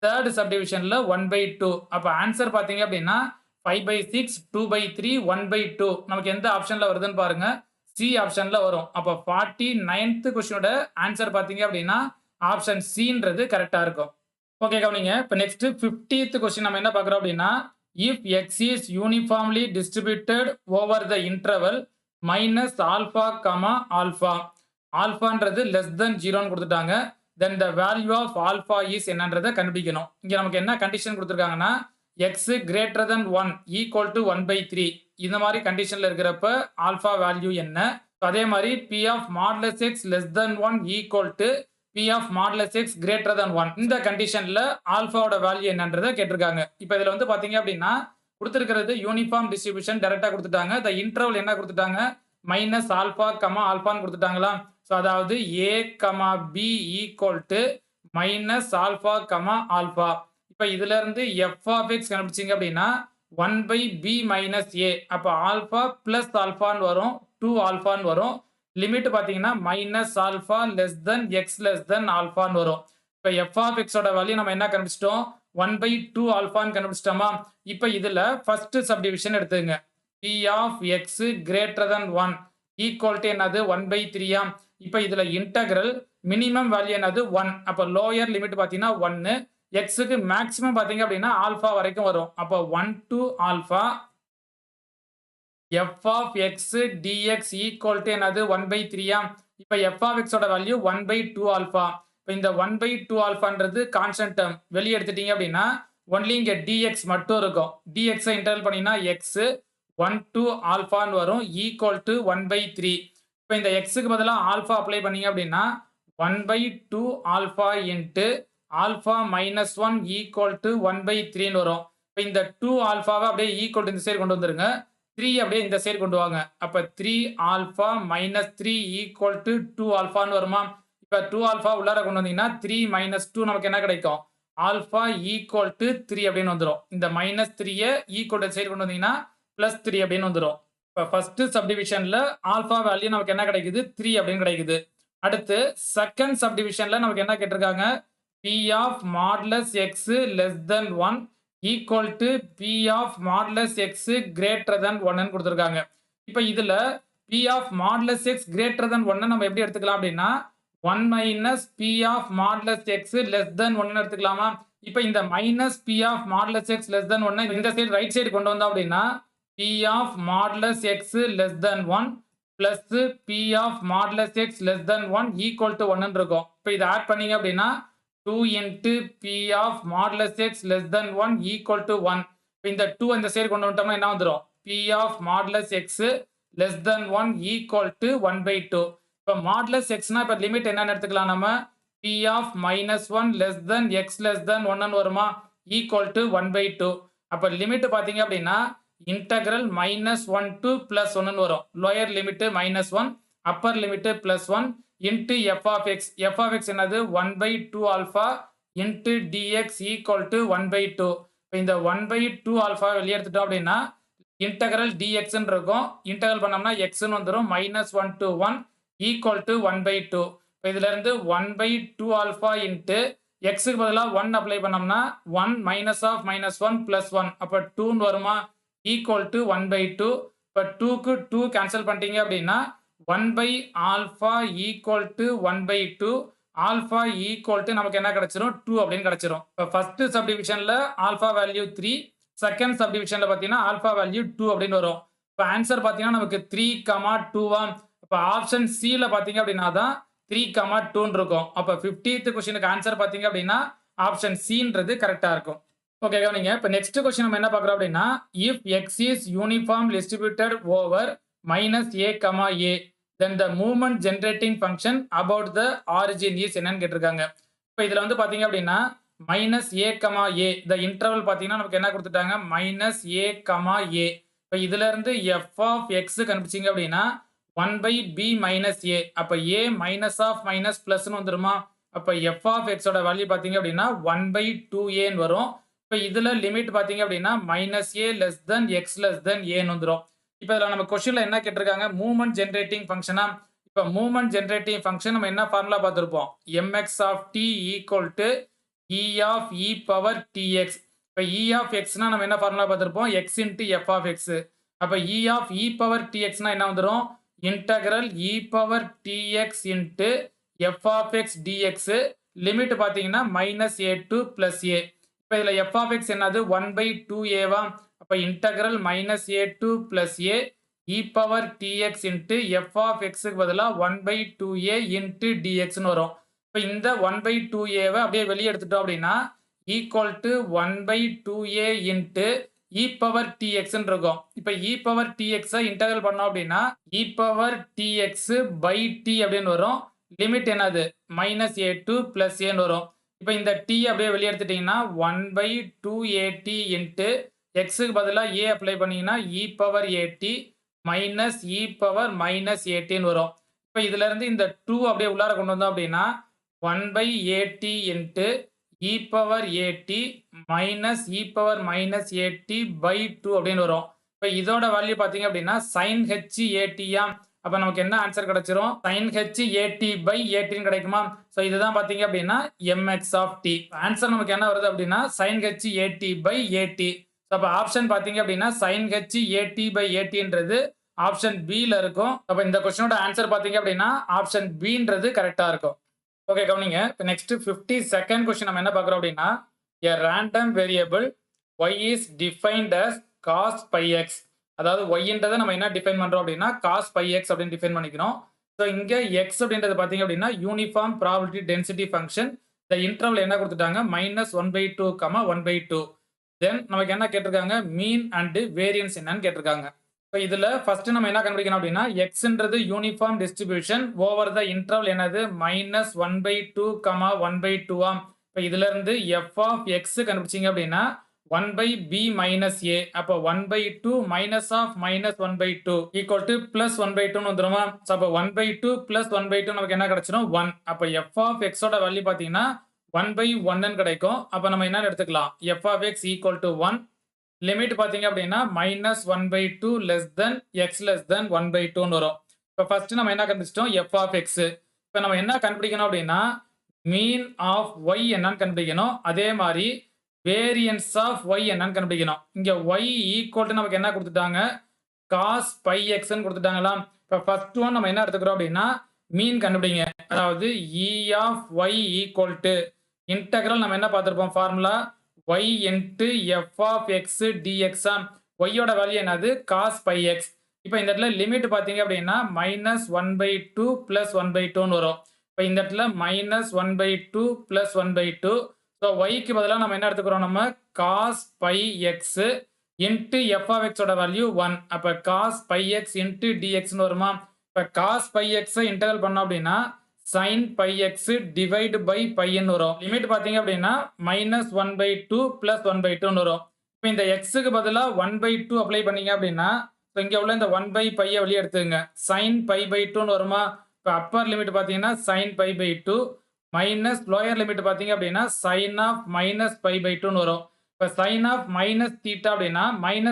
தேர்ட் சப்டிவிஷன்ல 1/2. அப்ப ஆன்சர் பாத்தீங்க அப்படின்னா 5/6, 2/3, 1/2 நமக்கு எந்த ஆப்ஷன்ல வருதுன்னு பாருங்க. சி ஆப்ஷன்ல வரும். அப்ப 49th क्वेश्चनோட ஆன்சர் பாத்தீங்க அப்படின்னா ஆப்ஷன் சின்றது கரெக்டா இருக்கும். ஓகே கவனிங்க. இப்போ நெக்ஸ்ட் 50th क्वेश्चन நம்ம என்ன பார்க்கறோம் அப்படின்னா if x is uniformly distributed over the interval minus alpha, alpha, alphaன்றது less than 0 ன்னு கொடுத்துட்டாங்க. then the value of alpha is என்னன்றதை கண்டுபிடிக்கணும். இங்க நமக்கு என்ன condition கொடுத்திருக்காங்கன்னா x greater than 1 equal to 1/3 இந்த மாதிரி கண்டிஷன்ல இருக்கிறப்ப ஆல்பா வேல்யூ என்ன? அதே மாதிரி p of modulus x less than 1 equal to p of modulus x greater than 1 இந்த கண்டிஷன்ல ஆல்பாவோட வேல்யூ என்னன்றதை கேட்டிருக்காங்க. இப்போ இதுல வந்து பாத்தீங்க அப்படின்னா கொடுத்திருக்கிறது யூனிஃபார்ம் டிஸ்ட்ரிபியூஷன் டைரக்டா கொடுத்துட்டாங்க. the interval என்ன கொடுத்துட்டாங்க மைனஸ் ஆல்ஃபா கமா ஆல்ஃபான்னு கொடுத்துட்டாங்களா? ஸோ அதாவது A comma B equal to minus alpha comma alpha. இப்ப இதுல இருந்து எஃப் ஆஃப் எக்ஸ் கண்டுபிடிச்சீங்க அப்படின்னா 1 பை பி மைனஸ் ஏ. அப்ப ஆல்ஃபா பிளஸ் ஆல்ஃபான்னு வரும், 2 ஆல்ஃபான்னு வரும். லிமிட் பார்த்தீங்கன்னா minus alpha less than X less than ஆல்ஃபான்னு வரும். இப்ப எஃப் ஆஃப் எக்ஸோட வேல்யூ நம்ம என்ன கண்டுபிடிச்சிட்டோம்? 1 பை 2 ஆல்ஃபான்னு கண்டுபிடிச்சிட்டோமா? இப்ப இதுல ஃபர்ஸ்ட் சப்டிவிஷன் எடுத்துங்க. P of X greater than 1 equal to என்னது 1 பை 3 ஆம். இப்ப இதுல இன்டகிரல் மினிமம் வேல்யூ என்னது 1. அப்ப லோயர் லிமிட் பார்த்தீங்கன்னா 1. எக்ஸுக்கு மேக்ஸிமம் பார்த்தீங்க அப்படின்னா ஆல்ஃபா வரைக்கும் வரும். அப்போ 1 to alpha F of X dx equal to என்னது 1 பை 3 ஆம். இப்ப எஃப் ஆஃப் எக்ஸோட வேல்யூ 1 பை 2 ஆல்ஃபா. இப்போ இந்த 1 பை 2 ஆல்ஃபான்றது கான்ஸ்டன்ட் டேர்ம். வெளியே எடுத்துட்டீங்க அப்படின்னா ஒன்லி இங்க டிஎக்ஸ் மட்டும் இருக்கும். டிஎக்ஸை இன்டர்வல் பண்ணினா எக்ஸ் 1 to ஆல்ஃபான்னு வரும் ஈக்குவல் டு 1 பை 3. இப்போ இந்த எக்ஸுக்கு பதிலாக ஆல்ஃபா அப்ளை பண்ணீங்க அப்படின்னா 1 by 2 alpha into alpha minus 1 equal to 1 by 3ன்னு வரும். இப்போ இந்த 2 ஆல்ஃபாவை அப்படியே ஈக்குவல் டு இந்த சைடு கொண்டு வந்துருங்க. 3 அப்படியே இந்த சைடு கொண்டு வாங்க. அப்போ 3 ஆல்ஃபா மைனஸ் 3 ஈக்குவல் டு 2 ஆல்ஃபான்னு வருமா? இப்போ 2 ஆல்ஃபா உள்ளார கொண்டு வந்தீங்கன்னா 3 மைனஸ் 2 நமக்கு என்ன கிடைக்கும்? ஆல்ஃபா ஈக்குவல் டு 3 அப்படின்னு வந்துடும். இந்த மைனஸ் 3யை ஈக்குவல் டு சைடு கொண்டு வந்தீங்கன்னா பிளஸ் 3 அப்படின்னு வந்துடும். இப்போ ஃபர்ஸ்ட் சப்டிவிஷன்ல ஆல்ஃபா வேல்யூ நமக்கு என்ன கிடைக்குது? 3 அப்படின்னு கிடைக்குது. அடுத்து செகண்ட் சப்டிவிஷன்ல நமக்கு என்ன கேட்டிருக்காங்க? P of modulus x less than 1 equal to P of modulus x greater than 1 ன்னு கொடுத்திருக்காங்க. இப்போ இதுல P of modulus x greater than 1 நம்ம எப்படி எடுத்துக்கலாம் அப்படின்னா 1 minus P of modulus x less than 1 ன்னு எடுத்துக்கலாமா? இப்போ இந்த minus P of modulus x less than 1 இந்த சைடு ரைட் சைடு கொண்டு வந்தோம் அப்படின்னா P of modulus x less than 1 plus P of modulus x less than 1 equal to 1 ன்னு இருக்கும். இப்போ இதை ஆட் பண்ணீங்க அப்படின்னா 2 into P of modulus x less than 1 equal to 1. இப்போ இந்த 2 இந்த சைடு கொண்டு வந்துட்டோம்னா என்ன வந்துரும்? P of modulus x less than 1 equal to 1 by 2. இப்போ modulus xனா இப்போ லிமிட் என்னன்னு எடுத்துக்கலாம் நம்ம? P of minus 1 less than x less than 1 ன்னு வருமா? equal to 1 by 2. அப்போ லிமிட் பார்த்தீங்க அப்படின்னா integral minus 1 to plus 1 ன்னு வரும். Lower limit minus 1, upper limit plus 1 into f of x. f of x என்னது 1 by 2 alpha into dx equal to 1 by 2. இப்போ இந்த 1 by 2 alpha வெளியே எடுத்துட்டோம் அப்படின்னா integral dx ன்னு இருக்கும். இன்டெகிரல் பண்ணோம்னா x ன்னு வந்துரும் minus 1 to 1 equal to 1 by 2. இப்போ இதுல இருந்து 1 by 2 alpha into x க்கு பதிலாக 1 அப்ளை பண்ணோம்னா 1 minus of minus 1 plus 1 அப்போ 2 ன்னு வருமா? equal to 1 by 2. இப்போ 2 க்கு 2 கேன்சல் பண்ணிட்டீங்க அப்படின்னா 1 by alpha equal to 1 by 2 alpha equal to நமக்கு என்ன கிடைச்சிரும்? 2 அப்படின்னு கிடைச்சிரும். இப்போ ஃபர்ஸ்ட் சப்டிவிஷன்ல ஆல்பா வேல்யூ 3, செகண்ட் சப்டிவிஷன்ல பார்த்தீங்கன்னா ஆல்பா வேல்யூ 2 அப்படின்னு வரும். இப்போ ஆன்சர் பார்த்தீங்கன்னா நமக்கு 3, 2 இப்போ ஆப்ஷன் சில பார்த்தீங்க அப்படின்னா தான் 3, 2 இருக்கும். அப்போ 50th கொஸ்டினுக்கு ஆன்சர் பார்த்தீங்க அப்படின்னா ஆப்ஷன் சின்றது கரெக்டா இருக்கும். ஓகே கவனிங்க. இப்போ நெக்ஸ்ட் கொஸ்டின் நம்ம என்ன பார்க்குறோம் அப்படின்னா if x is uniform distributed over minus A comma A then the movement generating function about the origin is என்னன்னு கேட்டிருக்காங்க. இப்போ இதுல வந்து பாத்தீங்க அப்படின்னா மைனஸ் ஏ கமா ஏ இந்த இன்டர்வல் பாத்தீங்கன்னா நமக்கு என்ன கொடுத்துட்டாங்க? மைனஸ் ஏ கமா ஏ. இப்போ இதுல இருந்து எஃப் ஆஃப் எக்ஸ் கண்டுபிடிச்சிங்க அப்படின்னா 1 பை பி மைனஸ் ஏ. அப்போ ஏ மைனஸ் ஆஃப் மைனஸ் பிளஸ்ன்னு வந்துருமா? அப்போ எஃப் ஆஃப் எக்ஸோட வேல்யூ பாத்தீங்க அப்படின்னா 1 பை 2ஏன்னு வரும். இப்போ இதுல லிமிட் பாத்தீங்க அப்படின்னா minus A less than X less than ஏன்னு வந்துடும். இப்போ இதில் நம்ம கொஸ்டின்ல என்ன கேட்டிருக்காங்க? மூவ்மெண்ட் ஜென்ரேட்டிங் ஃபங்க்ஷனா? இப்போ மூவ்மெண்ட் ஜென்ரேட்டிங் ஃபங்க்ஷன் நம்ம என்ன ஃபார்முலா பார்த்துருப்போம்? mx of t equal to e of e power tx. இப்போ e of xனா நம்ம என்ன ஃபார்முலா பார்த்துருப்போம்? x into f of x. அப்போ e of e பவர் txனா என்ன வந்துடும்? Integral e power tx into f of x dx. Limit பார்த்தீங்கன்னா minus A to plus ஏ. இப்போ இதில் f of x என்னது? 1 பை 2a. அப்போ integral minus A to plus A E power dx into F of எக்ஸுக்கு பதிலாக 1 by 2a into டிஎக்ஸ்னு வரும். இப்போ இந்த 1 பை 2aவை அப்படியே வெளியே எடுத்துட்டோம் அப்படின்னா equal to 1 by 2a into E power டிஎக்ஸ்ன்னு இருக்கும். இப்போ இ பவர் டிஎக்ஸை இன்டகிரல் பண்ணோம் அப்படின்னா E power T X by T அப்படின்னு வரும். லிமிட் என்னது? மைனஸ் ஏ டு பிளஸ் ஏன்னு வரும். இப்போ இந்த டி அப்படியே வெளியே எடுத்துட்டீங்கன்னா 1 பை 2at இன்ட்டு எக்ஸுக்கு பதிலாக ஏ அப்ளை பண்ணீங்கன்னா இ power AT minus E power minus ஏடின்னு வரும். இப்போ இதுல இருந்து இந்த 2 அப்படியே உள்ளார கொண்டு வந்தோம் அப்படின்னா 1/at into E power AT minus E power minus AT by 2 அப்படின்னு வரும். இப்போ இதோட வேல்யூ பார்த்தீங்க அப்படின்னா sin h ஏடியா. அப்ப நமக்கு என்ன ஆன்சர் கிடைச்சிரும்? sin h at by 18 கிடைக்குமா? சோ இதுதான் பாத்தீங்க அப்படின்னா mx of t. ஆன்சர் நமக்கு என்ன வருது அப்படின்னா sin h at by 80. So அப்ப ஆப்ஷன் பாத்தீங்க அப்படின்னா sin h at by 80ன்றது ஆப்ஷன் B ல இருக்கும். அப்ப இந்த क्वेश्चनோட ஆன்சர் பாத்தீங்க அப்படின்னா ஆப்ஷன் Bன்றது கரெக்ட்டா இருக்கும். ஓகே கவனிங்க. இப்ப நெக்ஸ்ட் 52nd क्वेश्चन நம்ம என்ன பார்க்கறோம் அப்படின்னா a random variable y is defined as cos pi x. அதாவது y-ன்றதை நம்ம என்ன டிஃபைன் பண்றோம் அப்படின்னா cos pi x அப்படின்னு டிஃபைன் பண்ணிக்கிறோம். ஸோ இங்க x அப்படின்றது பாத்தீங்க அப்படின்னா யூனிஃபார்ம் ப்ராபபிலிட்டி டென்சிட்டி ஃபங்க்ஷன். இந்த இன்டர்வல் என்ன கொடுத்துட்டாங்க -1/2, 1/2. தென் நமக்கு என்ன கேட்டிருக்காங்க மீன் அண்ட் வேரியன்ஸ் என்னன்னு கேட்டிருக்காங்க. இப்போ இதுல ஃபர்ஸ்ட் நம்ம என்ன கண்டுபிடிக்கணும் அப்படின்னா xன்றது uniform distribution over the interval என்னது -1/2, 1/2 ஆம். இப்போ இதுல இருந்து f of x கண்டுபிடிச்சீங்க அப்படின்னா 1/b minus a. அப்போ 1/2 minus of -1/2 equal to plus 1/2 வந்துருமா? சோ அப்போ 1/2 plus 1/2 நமக்கு என்ன கிடைச்சிரும் 1. அப்போ f of x ஓட வேல்யூ பாத்தீங்கன்னா 1/1 கிடைக்கும். அப்ப நம்ம என்ன எடுத்துக்கலாம் f of x equal to 1. Limit பாத்தீங்க அப்படின்னா -1/2 less than x less than 1/2 வரும். இப்போ ஃபர்ஸ்ட் நம்ம என்ன கண்டுபிடிச்சிட்டோம் f of x. இப்போ நம்ம என்ன கண்டுபிடிக்கணும் அப்படின்னா மீன் ஆஃப் y என்னன்னு கண்டுபிடிக்கணும். அதே மாதிரி வேரியன்ஸ் ஆஃப் y என்னன்னு கண்டுபிடிக்கணும். இங்க y ஈக்குவல் டு நமக்கு என்ன கொடுத்துட்டாங்க cos pi x ன்னு கொடுத்துட்டாங்களா? இப்போ ஃபர்ஸ்ட் ஒன் நம்ம என்ன எடுத்துக்கிறோம் அப்படின்னா மீன் கண்டுபிடிங்க. அதாவது e of y equal to integral நம்ம என்ன பார்த்திருப்போம் formula y into f of x dx. y யோட வேல்யூ என்னது cos pi x. இப்போ இந்த இடத்துல லிமிட் பாத்தீங்க அப்படின்னா -1/2 plus 1/2 வரும். இப்போ இந்த இடத்துல -1/2 plus 1/2. ஸோ yக்கு பதிலாக நம்ம என்ன எடுத்துக்கிறோம் நம்ம cos pi x into f of x ஓட வேல்யூ 1. அப்போ cos pi x into dx வருமா? இப்போ cos pi x இன்டெகிரல் பண்ணோம் அப்படின்னா sin pi x divide by pi ன்னு வரும். லிமிட் பாத்தீங்க அப்படின்னா -1/2 plus 1/2 வரும். இப்போ இந்த xக்கு பதிலாக 1/2 அப்ளை பண்ணீங்க அப்படின்னா இங்க உள்ள இந்த 1/pi வெளியே எடுத்துங்க sin pi by 2 வருமா? இப்போ அப்பர் லிமிட் பாத்தீங்கன்னா sin pi by 2 minus lower limit பாத்தீங்க அப்படின்னா sin of -pi by 2 வரும். இப்போ sin of -θ அப்படின்னா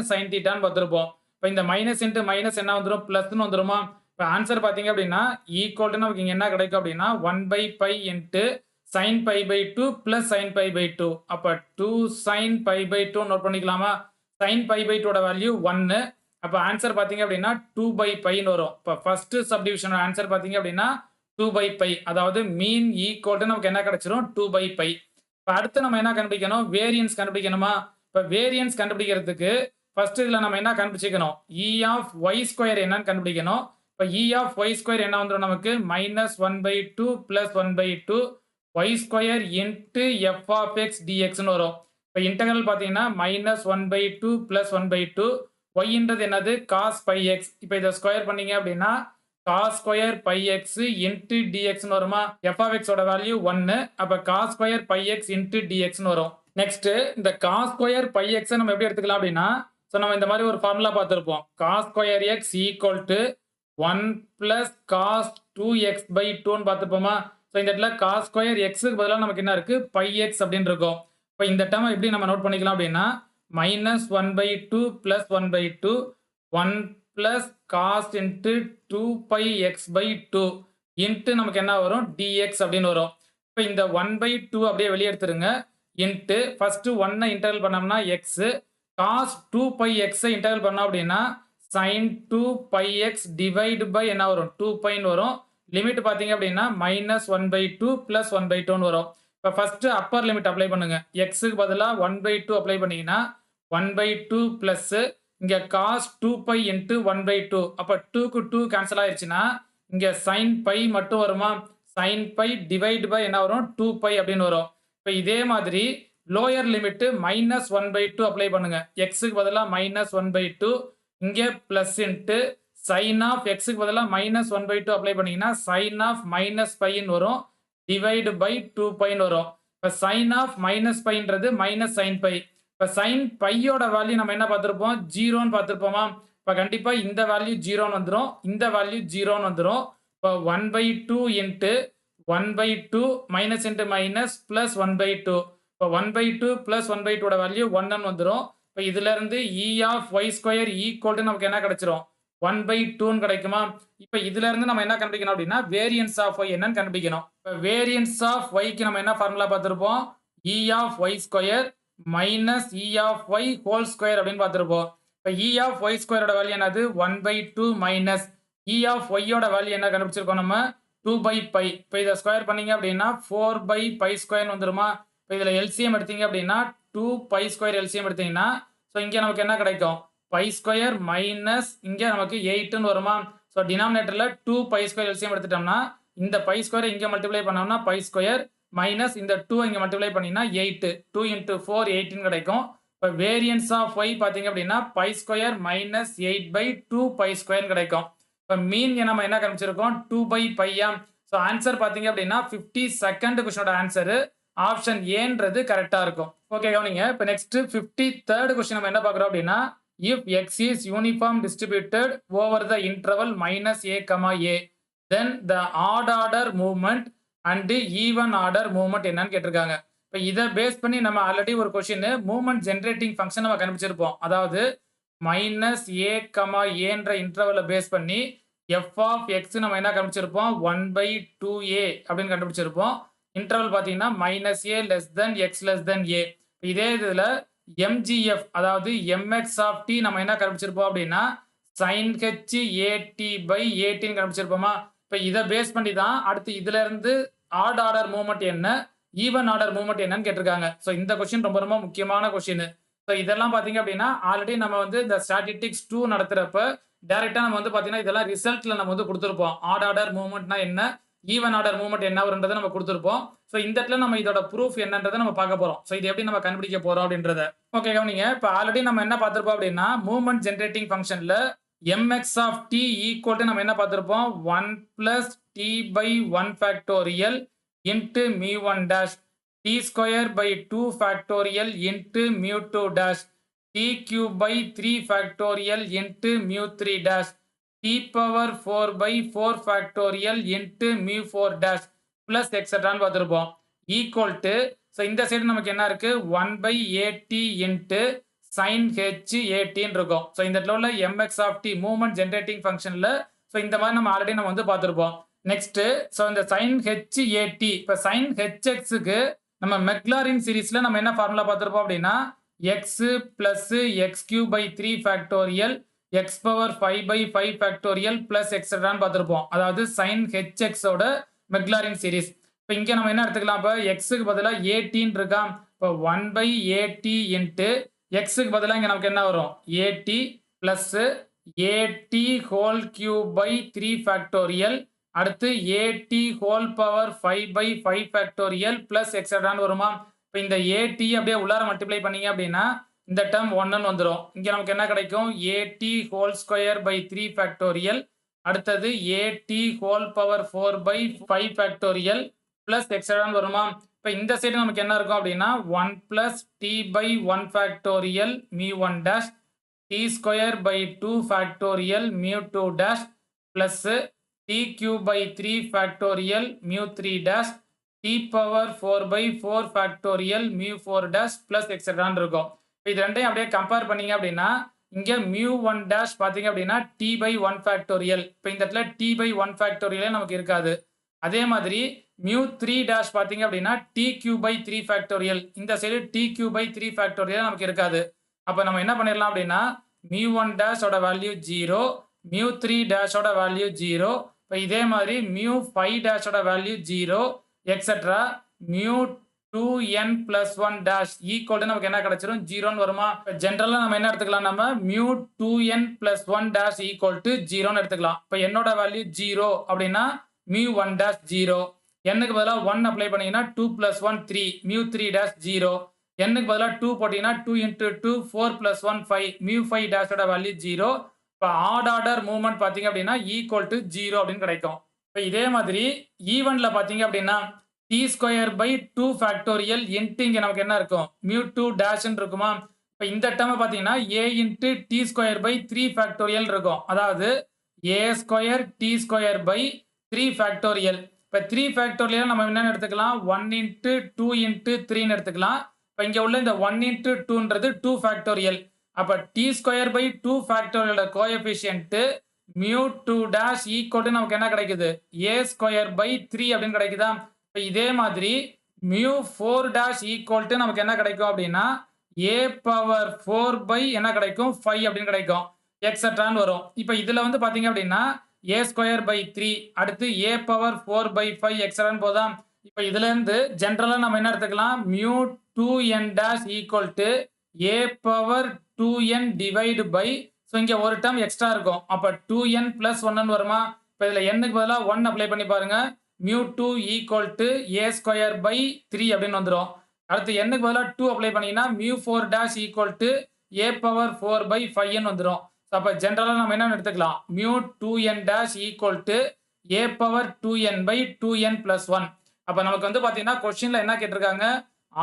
-sin θன்னு பார்த்திருப்போம். இப்போ இந்த மைனஸ் இன்டு மைனஸ் என்ன வந்துரும் பிளஸ்னு வந்துருமா? இப்போ ஆன்சர் பாத்தீங்க அப்படின்னா ஈக்குவல் டு நமக்கு இங்க என்ன கிடைக்கும் அப்படின்னா 1/pi into sin pi by 2 plus sin pi by 2. அப்ப 2 sin pi by 2 நோட் பண்ணிக்கலாமா? sin pi by 2 ஓட வேல்யூ 1. அப்ப ஆன்சர் பாத்தீங்க அப்படின்னா 2/pi ன்னு வரும். இப்போ ஃபர்ஸ்ட் சப்டிவிஷன் ஆன்சர் பாத்தீங்க அப்படின்னா 2/pi. அதாவது மீன் ஈக்குவல் டு நமக்கு என்ன கிடைச்சிரும் 2/pi. இப்போ அடுத்து நம்ம என்ன கண்டுபிடிக்கணும் வேரியன்ஸ் கண்டுபிடிக்கணுமா? இப்போ வேரியன்ஸ் கண்டுபிடிக்கிறதுக்கு ஃபர்ஸ்ட் இதுல நம்ம என்ன கண்டுபிடிச்சிக்கணும் e of y ஸ்கொயர் என்னன்னு கண்டுபிடிக்கணும். இப்போ e of y ஸ்கொயர் என்ன வந்துரும் நமக்கு -1/2 plus 1/2 y square into f of x dx ன்னு வரும். இப்போ இன்டெகிரல் பாத்தீங்கன்னா -1/2 plus 1/2 y-ன்றது என்னது cos pi x. இப்போ இதை ஸ்கொயர் பண்ணீங்க அப்படின்னா cos square pi x into dx ன்னு வருமா? f of x ஓட வேல்யூ 1. அப்ப cos square pi x into dx ன்னு வரும். நெக்ஸ்ட் இந்த cos ஸ்கொயர் pi x நம்ம எப்படி எடுத்துக்கலாம் அப்படின்னா சோ நம்ம இந்த மாதிரி ஒரு ஃபார்முலா பார்த்திருப்போம். cos square x equal to 1 plus cos 2x by 2 ன்னு பார்த்திருப்போமா? சோ இந்த இடத்துல cos ஸ்கொயர் x க்கு பதிலா நமக்கு என்ன இருக்கு pi x அப்படின்னு இருக்கும். இப்போ இந்த டேர்ம் எப்படி நம்ம நோட் பண்ணிக்கலாம் அப்படின்னா -1/2 plus 1/2 1 plus cos into 2pi x by 2 into நமக்கு என்ன வரும் dx அப்படின்னு வரும். இப்போ இந்த 1/2 அப்படியே வெளியே எடுத்துருங்க into ஃபர்ஸ்ட் 1 இன்டெகிரல் பண்ணோம்னா x cos 2pi x integral பண்ணோம் அப்படின்னா sin 2pi x divide by என்ன வரும் 2pi ன்னு வரும். லிமிட் பாத்தீங்க அப்படின்னா -1/2 plus 1/2 ன்னு வரும். இப்போ ஃபர்ஸ்ட் அப்பர் லிமிட் அப்ளை பண்ணுங்க. x க்கு பதிலா 1/2 அப்ளை பண்ணீங்கன்னா 1/2 பிளஸ் இங்க cos 2pi into 1/2. அப்ப 2 க்கு 2 கேன்சல் ஆயிருச்சுன்னா இங்க sin pi மட்டும் வருமா? sin pi டிவைட் பை என்ன வரும் 2pi அப்படின்னு வரும். இப்போ இதே மாதிரி லோயர் லிமிட் -1/2 அப்ளை பண்ணுங்க. x க்கு பதிலா -1/2 இங்க plus into sin of x க்கு பதிலா -1/2 அப்ளை பண்ணீங்கன்னா sin of -pi ன்னு வரும் டிவைட் பை 2pi ன்னு வரும். இப்போ sin of -pi ன்றது -sin pi. இப்போ sin pi யோட வேல்யூ நம்ம என்ன பார்த்திருப்போம் 0 ன்னு பார்த்திருப்போமா? இப்ப கண்டிப்பா இந்த வேல்யூ 0ன்னு வந்துரும். இந்த வேல்யூ 0ன்னு வந்துரும். இப்ப 1/2 into 1/2 minus into minus plus 1/2. இப்ப 1/2 பிளஸ் 1/2 ஓட வேல்யூ 1ன்னு வந்துரும். இப்ப இதுல இருந்து E of y square equal to நமக்கு என்ன கிடைச்சிரும்? 1/2ன்னு கிடைக்குமா? இப்ப இதுல இருந்து நம்ம என்ன கண்டுபிடிக்கணும் அப்படின்னா வேரியன்ஸ் ஆஃப் y என்னன்னு கண்டுபிடிக்கணும். இப்ப வேரியன்ஸ் ஆஃப் y க்கு நம்ம என்ன ஃபார்முலா பார்த்திருப்போம்? E of y square minus E of y whole square அப்படின்னு பார்த்திருப்போம். இப்ப E ஆஃப் y ஸ்கொயரோட வேல்யூ என்னது? 1/2 மைனஸ் E ஆஃப் y ஓட வேல்யூ என்ன கண்டுபிடிச்சிருக்கோம் நம்ம? 2/π. இப்ப இத ஸ்கொயர் பண்ணீங்க அப்படின்னா 4/π ஸ்கொயர் வந்துருமா? இப்ப இதுல எல்சிஎம் எடுத்தீங்க அப்படின்னா 2π ஸ்கொயர் எல்சிஎம் எடுத்தீங்கன்னா சோ இங்க நமக்கு என்ன கிடைக்கும்? பை ஸ்கொயர் மைனஸ் இங்க நமக்கு 8ன்னு வருமா? சோ டினாமினேட்டர்ல 2π ஸ்கொயர் எல்சிஎம் எடுத்துட்டோம்னா இந்த பை ஸ்கொயர் இங்க மல்டிப்ளை பண்ணோம்னா பை ஸ்கொயர் மைனஸ் இந்த 2 இங்க மல்டிப்ளை பண்ணீங்கன்னா 8. 2 × 4 18 கிடைக்கும். இப்ப வேரியன்ஸ் ஆஃப் y பாத்தீங்க அப்படின்னா பை ஸ்கொயர் மைனஸ் 8/2π ஸ்கொயர் கிடைக்கும். இப்ப மீன் நம்ம என்ன கண்டுபிடிச்சிருக்கோம்? 2/π. சோ ஆன்சர் பாத்தீங்க அப்படின்னா 52nd क्वेश्चनோட ஆன்சர் ஆப்ஷன் ஏன்றது கரெக்ட்டா இருக்கும். ஓகே கவனிங்க. இப்ப நெக்ஸ்ட் 53rd क्वेश्चन நம்ம என்ன பார்க்கறோம் அப்படின்னா if x is uniform distributed over the interval minus a comma a then the odd order movement and even order movement என்னன்னு கேட்டிருக்காங்க. இப்ப இத பேஸ் பண்ணி நம்ம ஆல்ரெடி ஒரு क्वेश्चन மூவ்மெண்ட் ஜெனரேட்டிங் ஃபங்க்ஷன் நம்ம கண்டுபிடிச்சிருப்போம். அதாவது மைனஸ் a comma a என்ற இன்டர்வலை பேஸ் பண்ணி f of x நம்ம என்ன கண்டுபிடிச்சிருப்போம்? 1/2a அப்படின்னு கண்டுபிடிச்சிருப்போம். இன்டர்வல் பாத்தீங்கன்னா minus a less than x less than a. இதே இதுல mgf அதாவது mx of t நம்ம என்ன கண்டுபிடிச்சிருப்போம் அப்படின்னா sin h at/at கண்டுபிடிச்சிருப்போமா? இப்ப இத பேஸ் பண்ணி தான் அடுத்து இதுல இருந்து ஆட் ஆர்டர் மூவ்மெண்ட் என்ன, ஈவன் ஆர்டர் மூவ்மெண்ட் என்னன்னு கேட்டிருக்காங்க. சோ இந்த क्वेश्चन ரொம்ப ரொம்ப முக்கியமான क्वेश्चन. சோ இதெல்லாம் பாத்தீங்க அப்படின்னா ஆல்ரெடி நம்ம வந்து இந்த ஸ்டாட்டிஸ்டிக்ஸ் 2 நடத்துறப்ப டைரக்ட்டா நம்ம வந்து பாத்தீங்கன்னா இதெல்லாம் ரிசல்ட்ல நம்ம வந்து கொடுத்திருப்போம். ஆட் ஆர்டர் மூவ்மெண்ட்னா என்ன, ஈவன் ஆர்டர் மூவ்மெண்ட் என்ன வரும்ன்றதை நம்ம கொடுத்திருப்போம். சோ இந்த இடத்துல நம்ம இதோட ப்ரூஃப் என்னன்றதை நம்ம பார்க்க போறோம். சோ இது எப்படி நம்ம கண்டுபிடிக்க போறோம் அப்படின்றத. ஓகே கவனிங்க. இப்ப ஆல்ரெடி நம்ம என்ன பார்த்திருப்போம் அப்படின்னா மூவ்மெண்ட் ஜெனரேட்டிங் ஃபங்க்ஷன்ல mx of t equal to நம்ம என்ன பார்த்திருப்போம்? 1 plus t/1 factorial into mu1 dash t square by 2 factorial into mu2 dash t cube by 3 factorial into mu3 dash t power 4/4 factorial into mu4 dash plus etc பார்த்திருப்போம். equal to so இந்த side நமக்கு என்ன இருக்கு? 1/at into sin h at இருக்கும். So இந்த இடத்துல உள்ள mx of t movement generating ஃபங்க்ஷன்ல சோ இந்த மாதிரி நம்ம ஆல்ரெடி நம்ம வந்து பார்த்திருப்போம். நெக்ஸ்ட் சோ இந்த sin h at இப்ப sin hx க்கு நம்ம மெக்லாரின் சீரிஸ்ல நம்ம என்ன ஃபார்முலா பார்த்திருப்போம் அப்படின்னா x plus x³ 3 factorial x power 5/5 factorial plus etc பார்த்திருப்போம். அதாவது sin hx ஓட மெக்லாரின் சீரிஸ். இப்ப இங்க நம்ம என்ன எடுத்துக்கலாம்? இப்ப x க்கு பதிலா at இருக்கா? இப்ப 1/at into x க்கு பதிலா இங்க நமக்கு என்ன வரும்? at plus at whole cube by 3 factorial அடுத்து at whole power 5/5 factorial plus etc வருமா? இப்ப இந்த at அப்படியே உள்ளார மல்டிப்ளை பண்ணீங்க அப்படின்னா இந்த டேர்ம் 1 ன்னு வந்துரும். இங்க நமக்கு என்ன கிடைக்கும்? at whole square by 3 factorial அடுத்தது at whole power 4/5 factorial plus etc வருமா? இப்ப இந்த சைடு நமக்கு என்ன இருக்கும் அப்படின்னா 1 plus t/1 factorial mu1 dash t square by 2 factorial mu2 dash plus t cube by 3 factorial mu3 dash t power 4/4 factorial mu4 dash plus etc இருக்கும். இது ரெண்டையும் அப்படியே கம்பேர் பண்ணீங்க அப்படின்னா இங்க mu1 dash பாத்தீங்க அப்படின்னா t/1 factorial. இப்ப இந்த இடத்துல t/1 factorial நமக்கு இருக்காது. அதே மாதிரி mu3 dash பாத்தீங்க அப்படின்னா t³ 3 factorial. இந்த சைடு t³ 3 factorial நமக்கு இருக்காது. அப்ப நம்ம என்ன பண்ணிரலாம் அப்படின்னா mu1 dash ஓட வேல்யூ 0, mu3 dash ஓட வேல்யூ 0. இப்ப இதே மாதிரி mu5 dash ஓட value 0 etc. mu2n plus 1 dash equal to நமக்கு என்ன கிடைச்சிரும்? 0 ன்னு வருமா? ஜெனரலா நம்ம என்ன எடுத்துக்கலாம்? நம்ம mu2n plus 1 dash equal to 0 ன்னு எடுத்துக்கலாம். இப்ப என்னோட வேல்யூ 0 அப்படின்னா mu1 dash 0. n க்கு பதிலா 1 அப்ளை பண்ணீங்கன்னா 2 plus 1 3 mu3 dash 0. n க்கு பதிலா 2 போட்டீங்கன்னா 2 into 2 4 plus 1 5 mu5 dash ஓட வேல்யூ 0. இப்ப ஆட் ஆர்டர் மூவ்மெண்ட் பாத்தீங்க அப்படின்னா ஈக்குவல் டு 0 அப்படின்னு கிடைக்கும். இப்ப இதே மாதிரி ஈவன்ல பாத்தீங்க அப்படின்னா t square by 2 factorial into இங்க நமக்கு என்ன இருக்கும்? mu2 dash இருக்குமா? இப்ப இந்த டேர்ம் பார்த்தீங்கன்னா a into T square by 3 factorial இருக்கும். அதாவது a square T square by 3 factorial. இப்ப 3 ஃபேக்டோரியல் நம்ம என்னன்னு எடுத்துக்கலாம் 1 இன்டு 2 இன்டு 3ன்னு எடுத்துக்கலாம். இப்ப இங்க உள்ள இந்த 1 இன்டு 2ன்றது 2 ஃபேக்டோரியல். அப்ப டி ஸ்கொயர் பை 2 ஃபேக்டோரியலோட கோஎஃபிஷியன்ட் மியூ 2 டேஷ் ஈக்குவல் நமக்கு என்ன கிடைக்குது a ஸ்கொயர் பை 3 அப்படின்னு கிடைக்குதா. இப்ப இதே மாதிரி மியூ 4 டேஷ் ஈக்குவல் நமக்கு என்ன கிடைக்கும் அப்படின்னா a பவர் 4 பை என்ன கிடைக்கும் 5 அப்படின்னு கிடைக்கும். எக்ஸெட்ரான்னு வரும். இப்ப இதுல வந்து பாத்தீங்க அப்படின்னா a ஸ்கொயர் பை 3 அடுத்து a பவர் 4 பை 5 எக்ஸெட்ரான்னு போதாம். இப்ப இதுல இருந்து ஜெனரலா நம்ம என்ன எடுத்துக்கலாம் mu 2n dash equal to a power 2n divide by so இங்க ஒரு டேர்ம் எக்ஸ்ட்ரா இருக்கும். அப்ப 2n பிளஸ் 1 வருமா. இப்ப இதுல n-க்கு பதிலா 1 அப்ளை பண்ணி பாருங்க. Mu 2 equal to a square by 3 அப்படின்னு வந்துரும். அடுத்து n-க்கு பதிலா 2 அப்ளை பண்ணீங்கன்னா mu 4 dash equal to a power 4 by 5 வந்துரும். அப்ப ஜெனரலா நம்ம என்ன எடுத்துக்கலாம் mu 2n dash equal to a power 2n by 2n plus 1. அப்ப நமக்கு வந்து பாத்தீங்கன்னா கொஸ்டின்ல என்ன கேட்டிருக்காங்க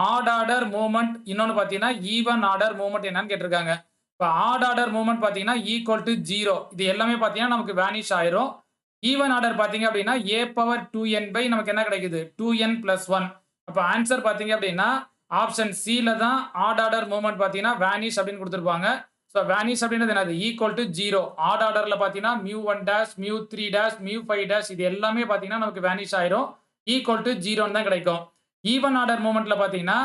ஆட் ஆர்டர் மூவ்மெண்ட், இன்னொன்னு பாத்தீங்கன்னா ஈவன் ஆர்டர் மூவ்மெண்ட் என்னன்னு கேட்டிருக்காங்க. இப்ப ஆட் ஆர்டர் மூவ்மெண்ட் பாத்தீங்கன்னா ஈக்குவல் டு 0. இது எல்லாமே பாத்தீங்கன்னா நமக்கு வேனிஷ் ஆயிரும். ஈவன் ஆர்டர் பாத்தீங்க அப்படின்னா a பவர் 2n பை நமக்கு என்ன கிடைக்குது 2n பிளஸ் 1. அப்ப ஆன்சர் பாத்தீங்க அப்படின்னா ஆப்ஷன் C-ல தான் ஆட் ஆர்டர் மூவ்மெண்ட் பாத்தீங்கன்னா வேனிஷ் அப்படின்னு கொடுத்திருப்பாங்க. ஸோ வேனிஷ் அப்படின்றது என்னது ஈக்குவல் டு 0. ஆட் ஆர்டர்ல பாத்தீங்கன்னா mu 1 dash mu 3 dash mu 5 dash இது எல்லாமே பாத்தீங்கன்னா நமக்கு வேனிஷ் ஆயிரும். ஈக்குவல் டு 0 தான் கிடைக்கும். ஈவன் ஆர்டர் மூவ்மெண்ட்ல பாத்தீங்கன்னா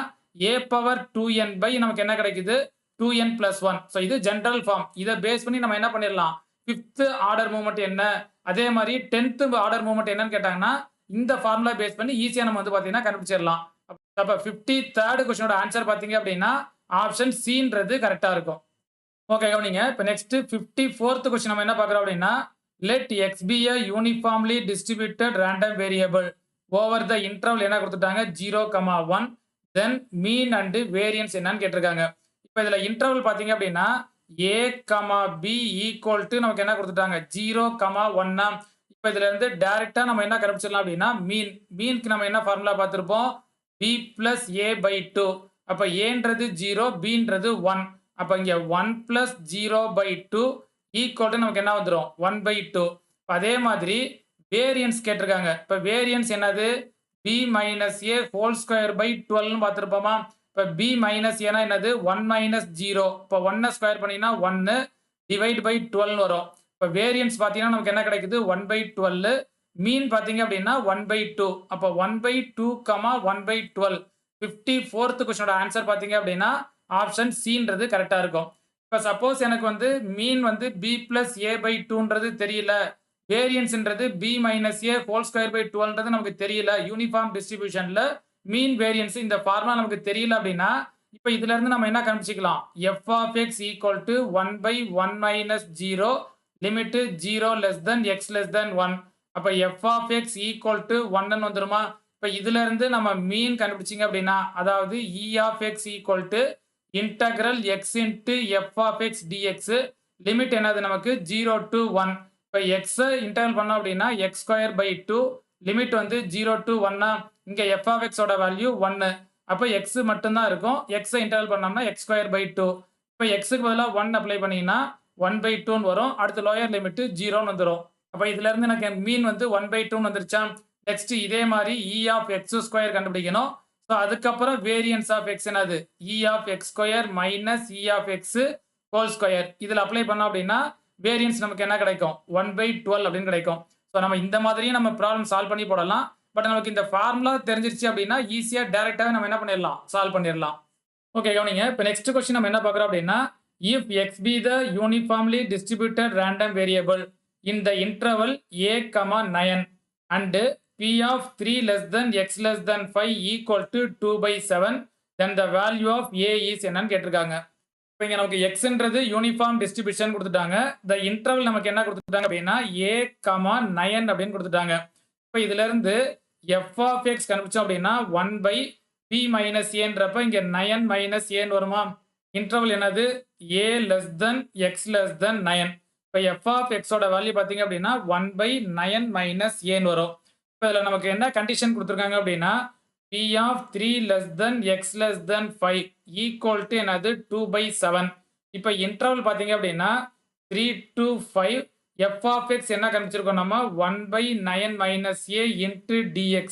a பவர் 2n பை நமக்கு என்ன கிடைக்குது 2n பிளஸ் 1. ஸோ இது ஜெனரல் ஃபார்ம். இதை பேஸ் பண்ணி நம்ம என்ன பண்ணிடலாம் 5th ஆர்டர் மூவ்மெண்ட் என்ன அதே மாதிரி 10th ஆர்டர் மூவ்மெண்ட் என்னன்னு கேட்டாங்கன்னா இந்த ஃபார்முலா பேஸ் பண்ணி ஈஸியா நம்ம வந்து பாத்தீங்கன்னா கண்டுபிடிச்சிடலாம். அப்ப 53rd கொஸ்டினோட ஆன்சர் பாத்தீங்க அப்படின்னா ஆப்ஷன் C-ன்றது கரெக்டா இருக்கும். ஓகே கவனிங்க. இப்போ நெக்ஸ்ட் 54th கொஸ்டின் நம்ம என்ன பார்க்குறோம் அப்படின்னா let x be a uniformly distributed random variable over the interval என்ன கொடுத்துட்டாங்க 0,1 தென் மீன் அண்ட் வேரியன்ஸ் என்னன்னு கேட்டிருக்காங்க. இப்போ இதுல இன்டர்வல் பார்த்தீங்க அப்படின்னா a, b ஈக்குவல் டு நமக்கு என்ன கொடுத்துட்டாங்க 0,1. இப்போ இதுல இருந்து டைரக்டா நம்ம என்ன கண்டுபிடிச்சிடலாம் அப்படின்னா மீனுக்கு நம்ம என்ன ஃபார்முலா பார்த்திருப்போம் b plus a by 2. அப்ப a-ன்றது 0 b-ன்றது 1. அப்ப இங்க 1 plus 0 by 2 ஈக்குவல் டு நமக்கு என்ன வந்துரும் 1 by 2. அதே மாதிரி வேரியன்ஸ் கேட்டிருக்காங்க. இப்ப வேரியன்ஸ் என்னது b minus a whole square by 12 னு பார்த்திருப்போமா. இப்ப b minus a னா என்னது 1 minus 0. இப்ப 1 ஸ்கொயர் பண்ணீங்கன்னா 1 டிவைட் பை 12 வரும். இப்ப வேரியன்ஸ் பாத்தீங்கன்னா நமக்கு என்ன கிடைக்குது 1 by 12. மீன் பாத்தீங்க அப்படின்னா 1 by 2. அப்ப 1 by 2, 1 by 12. 54th கொஸ்டினோட ஆன்சர் பாத்தீங்க அப்படின்னா ஆப்ஷன் C-ன்றது கரெக்டா இருக்கும். இப்ப சப்போஸ் எனக்கு வந்து மீன் வந்து b plus a by 2ன்றது தெரியல, வேரியன்ஸ்ன்றது b minus a whole square by 12ன்றது நமக்கு தெரியல, யூனிஃபார்ம் டிஸ்ட்ரிபியூஷன்ல மீன் வேரியன்ஸ் இந்த ஃபார்முலா நமக்கு தெரியல அப்படின்னா இப்ப இதுல இருந்து நம்ம என்ன கண்டுபிடிக்கலாம் f of x equal to 1 by 1 minus 0 limit 0 less than x less than 1. அப்ப f of x equal to 1 வந்துருமா. இப்ப இதுல இருந்து நம்ம மீன் கண்டுபிடிச்சிங்க அப்படின்னா அதாவது e of x equal to integral x into f of x dx limit என்னது நமக்கு 0 to 1. இப்ப x இன்டெகிரல் பண்ணோம் அப்படின்னா x ஸ்கொயர் பை 2 லிமிட் வந்து 0 to 1. இங்க f of x ஓட வேல்யூ 1. அப்ப x மட்டும் தான் இருக்கும். x இன்டெகிரல் பண்ணோம்னா x ஸ்கொயர் பை 2. இப்ப x-க்கு பதிலா 1 அப்ளை பண்ணீங்கன்னா 1 by 2 ன்னு வரும். அடுத்து லோயர் லிமிட் 0 ன்னு வந்துரும். அப்ப இதுல இருந்து எனக்கு மீன் வந்து 1 by 2 ன்னு வந்துருச்சா. நெக்ஸ்ட் இதே மாதிரி e of x ஸ்கொயர் கண்டுபிடிக்கணும். சோ அதுக்கப்புறம் வேரியன்ஸ் ஆஃப் x என்னது e of x square minus e of x whole square. இதுல அப்ளை பண்ணோம் அப்படின்னா வேரியன்ஸ் நமக்கு என்ன கிடைக்கும் 1 by 12 அப்படின்னு கிடைக்கும். சோ நம்ம இந்த மாதிரியும் நம்ம ப்ராப்ளம் சால்வ் பண்ணி போடலாம். பட் நமக்கு இந்த ஃபார்முலா தெரிஞ்சிருச்சு அப்படின்னா ஈஸியா டைரக்டாவே நம்ம என்ன பண்ணிடலாம் சால்வ் பண்ணிடலாம். ஓகே கவனிங்க. இப்போ நெக்ஸ்ட் கொஸ்டின் நம்ம என்ன பார்க்குறோம் அப்படின்னா if x be the uniformly distributed random variable in the interval a, 9 and p of 3 less than x less than 5 equal to 2 by 7 then the value of a is என்னன்னு கேட்டிருக்காங்க. இப்போ இங்க நமக்கு xன்றது uniform distribution கொடுத்துட்டாங்க. இந்த interval நமக்கு என்ன கொடுத்துட்டாங்க அப்படின்னா a, 9 அப்படின்னு கொடுத்துட்டாங்க. இப்போ இதுல இருந்து f of x கண்டுபிடிச்சோம் அப்படின்னா 1 by p minus a-ன்றப்ப இங்க 9 minus a வருமா. இன்டர்வல் என்னது a less than x less than 9. இப்போ f of x ஓட வேல்யூ பாத்தீங்க அப்படின்னா 1 by 9 minus a வரும். இப்போ இதுல நமக்கு என்ன கண்டிஷன் கொடுத்துருக்காங்க அப்படின்னா P of 3 less than x less than 5 equal to என்னது 2/7. இப்போ இன்டர்வல் பார்த்தீங்க அப்படின்னா 3 to 5 f of x என்ன கண்டுபிடிச்சிருக்கோம் நம்ம 1/9 minus a into dx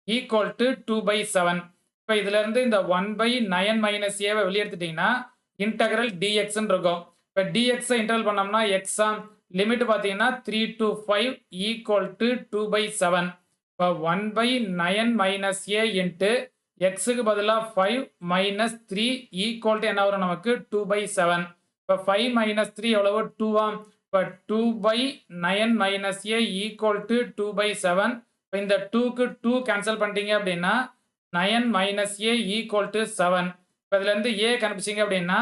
equal to 2/7. இப்போ இதுல இருந்து இந்த 1/9 minus a வை வெளியே எடுத்துட்டீங்கன்னா இன்டெக்ரல் dx ன்னு இருக்கும். இப்போ dx இன்டர்வல் பண்ணோம்னா x லிமிட் பார்த்தீங்கன்னா 3 to 5 equal to 2/7. இப்போ 1/9 minus a into xக்கு பதிலாக 5 minus 3 equal to என்ன வரும் நமக்கு 2/7. இப்போ 5 minus 3 எவ்வளவு 2 இப்போ 2/9 minus a equal to 2/7. இப்போ இந்த 2க்கு 2 கேன்சல் பண்ணிட்டீங்க அப்படின்னா 9 minus a equal to 7. இப்போ இதுல இருந்து a கண்டுபிடிச்சிங்க அப்படின்னா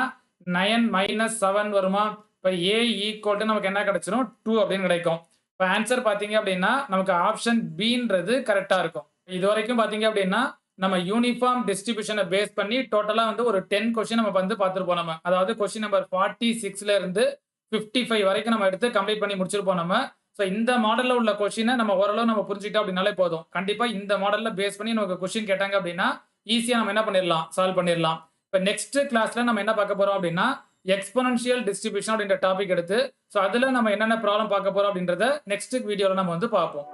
9 minus 7 வருமா? இப்போ a equal to நமக்கு என்ன கிடைச்சிரும் 2 அப்படின்னு கிடைக்கும். இப்போ ஆன்சர் பார்த்தீங்க அப்படின்னா நமக்கு ஆப்ஷன் பின்றது கரெக்டாக இருக்கும். இது வரைக்கும் பார்த்தீங்க அப்படின்னா நம்ம யூனிஃபார்ம் டிஸ்ட்ரிபியூஷனை பேஸ் பண்ணி டோட்டலாக வந்து ஒரு 10 கொஸ்டின் நம்ம வந்து பார்த்துருப்போம் நம்ம. அதாவது கொஸ்டின் நம்பர் 46ல இருந்து 55 வரைக்கும் நம்ம எடுத்து கம்ப்ளீட் பண்ணி முடிச்சிருப்போம் நம்ம. ஸோ இந்த மாடலில் உள்ள கொஸ்டினை நம்ம ஓரளவு நம்ம புரிஞ்சுக்கிட்டோம் அப்படின்னாலே போதும். கண்டிப்பாக இந்த மாடலில் பேஸ் பண்ணி நமக்கு கொஸ்டின் கேட்டாங்க அப்படின்னா ஈஸியாக நம்ம என்ன பண்ணிடலாம், சால்வ் பண்ணிடலாம். இப்போ நெக்ஸ்ட் கிளாஸ்ல நம்ம என்ன பார்க்க போறோம் அப்படின்னா எக்ஸ்போனன்ஷியல் டிஸ்ட்ரிபியூஷன் அப்படின்ற டாபிக் எடுத்து ஸோ அதில் நம்ம என்னென்ன ப்ராப்ளம் பார்க்க போறோம் அப்படின்றத நெக்ஸ்ட் வீடியோவில் நம்ம வந்து பார்ப்போம்.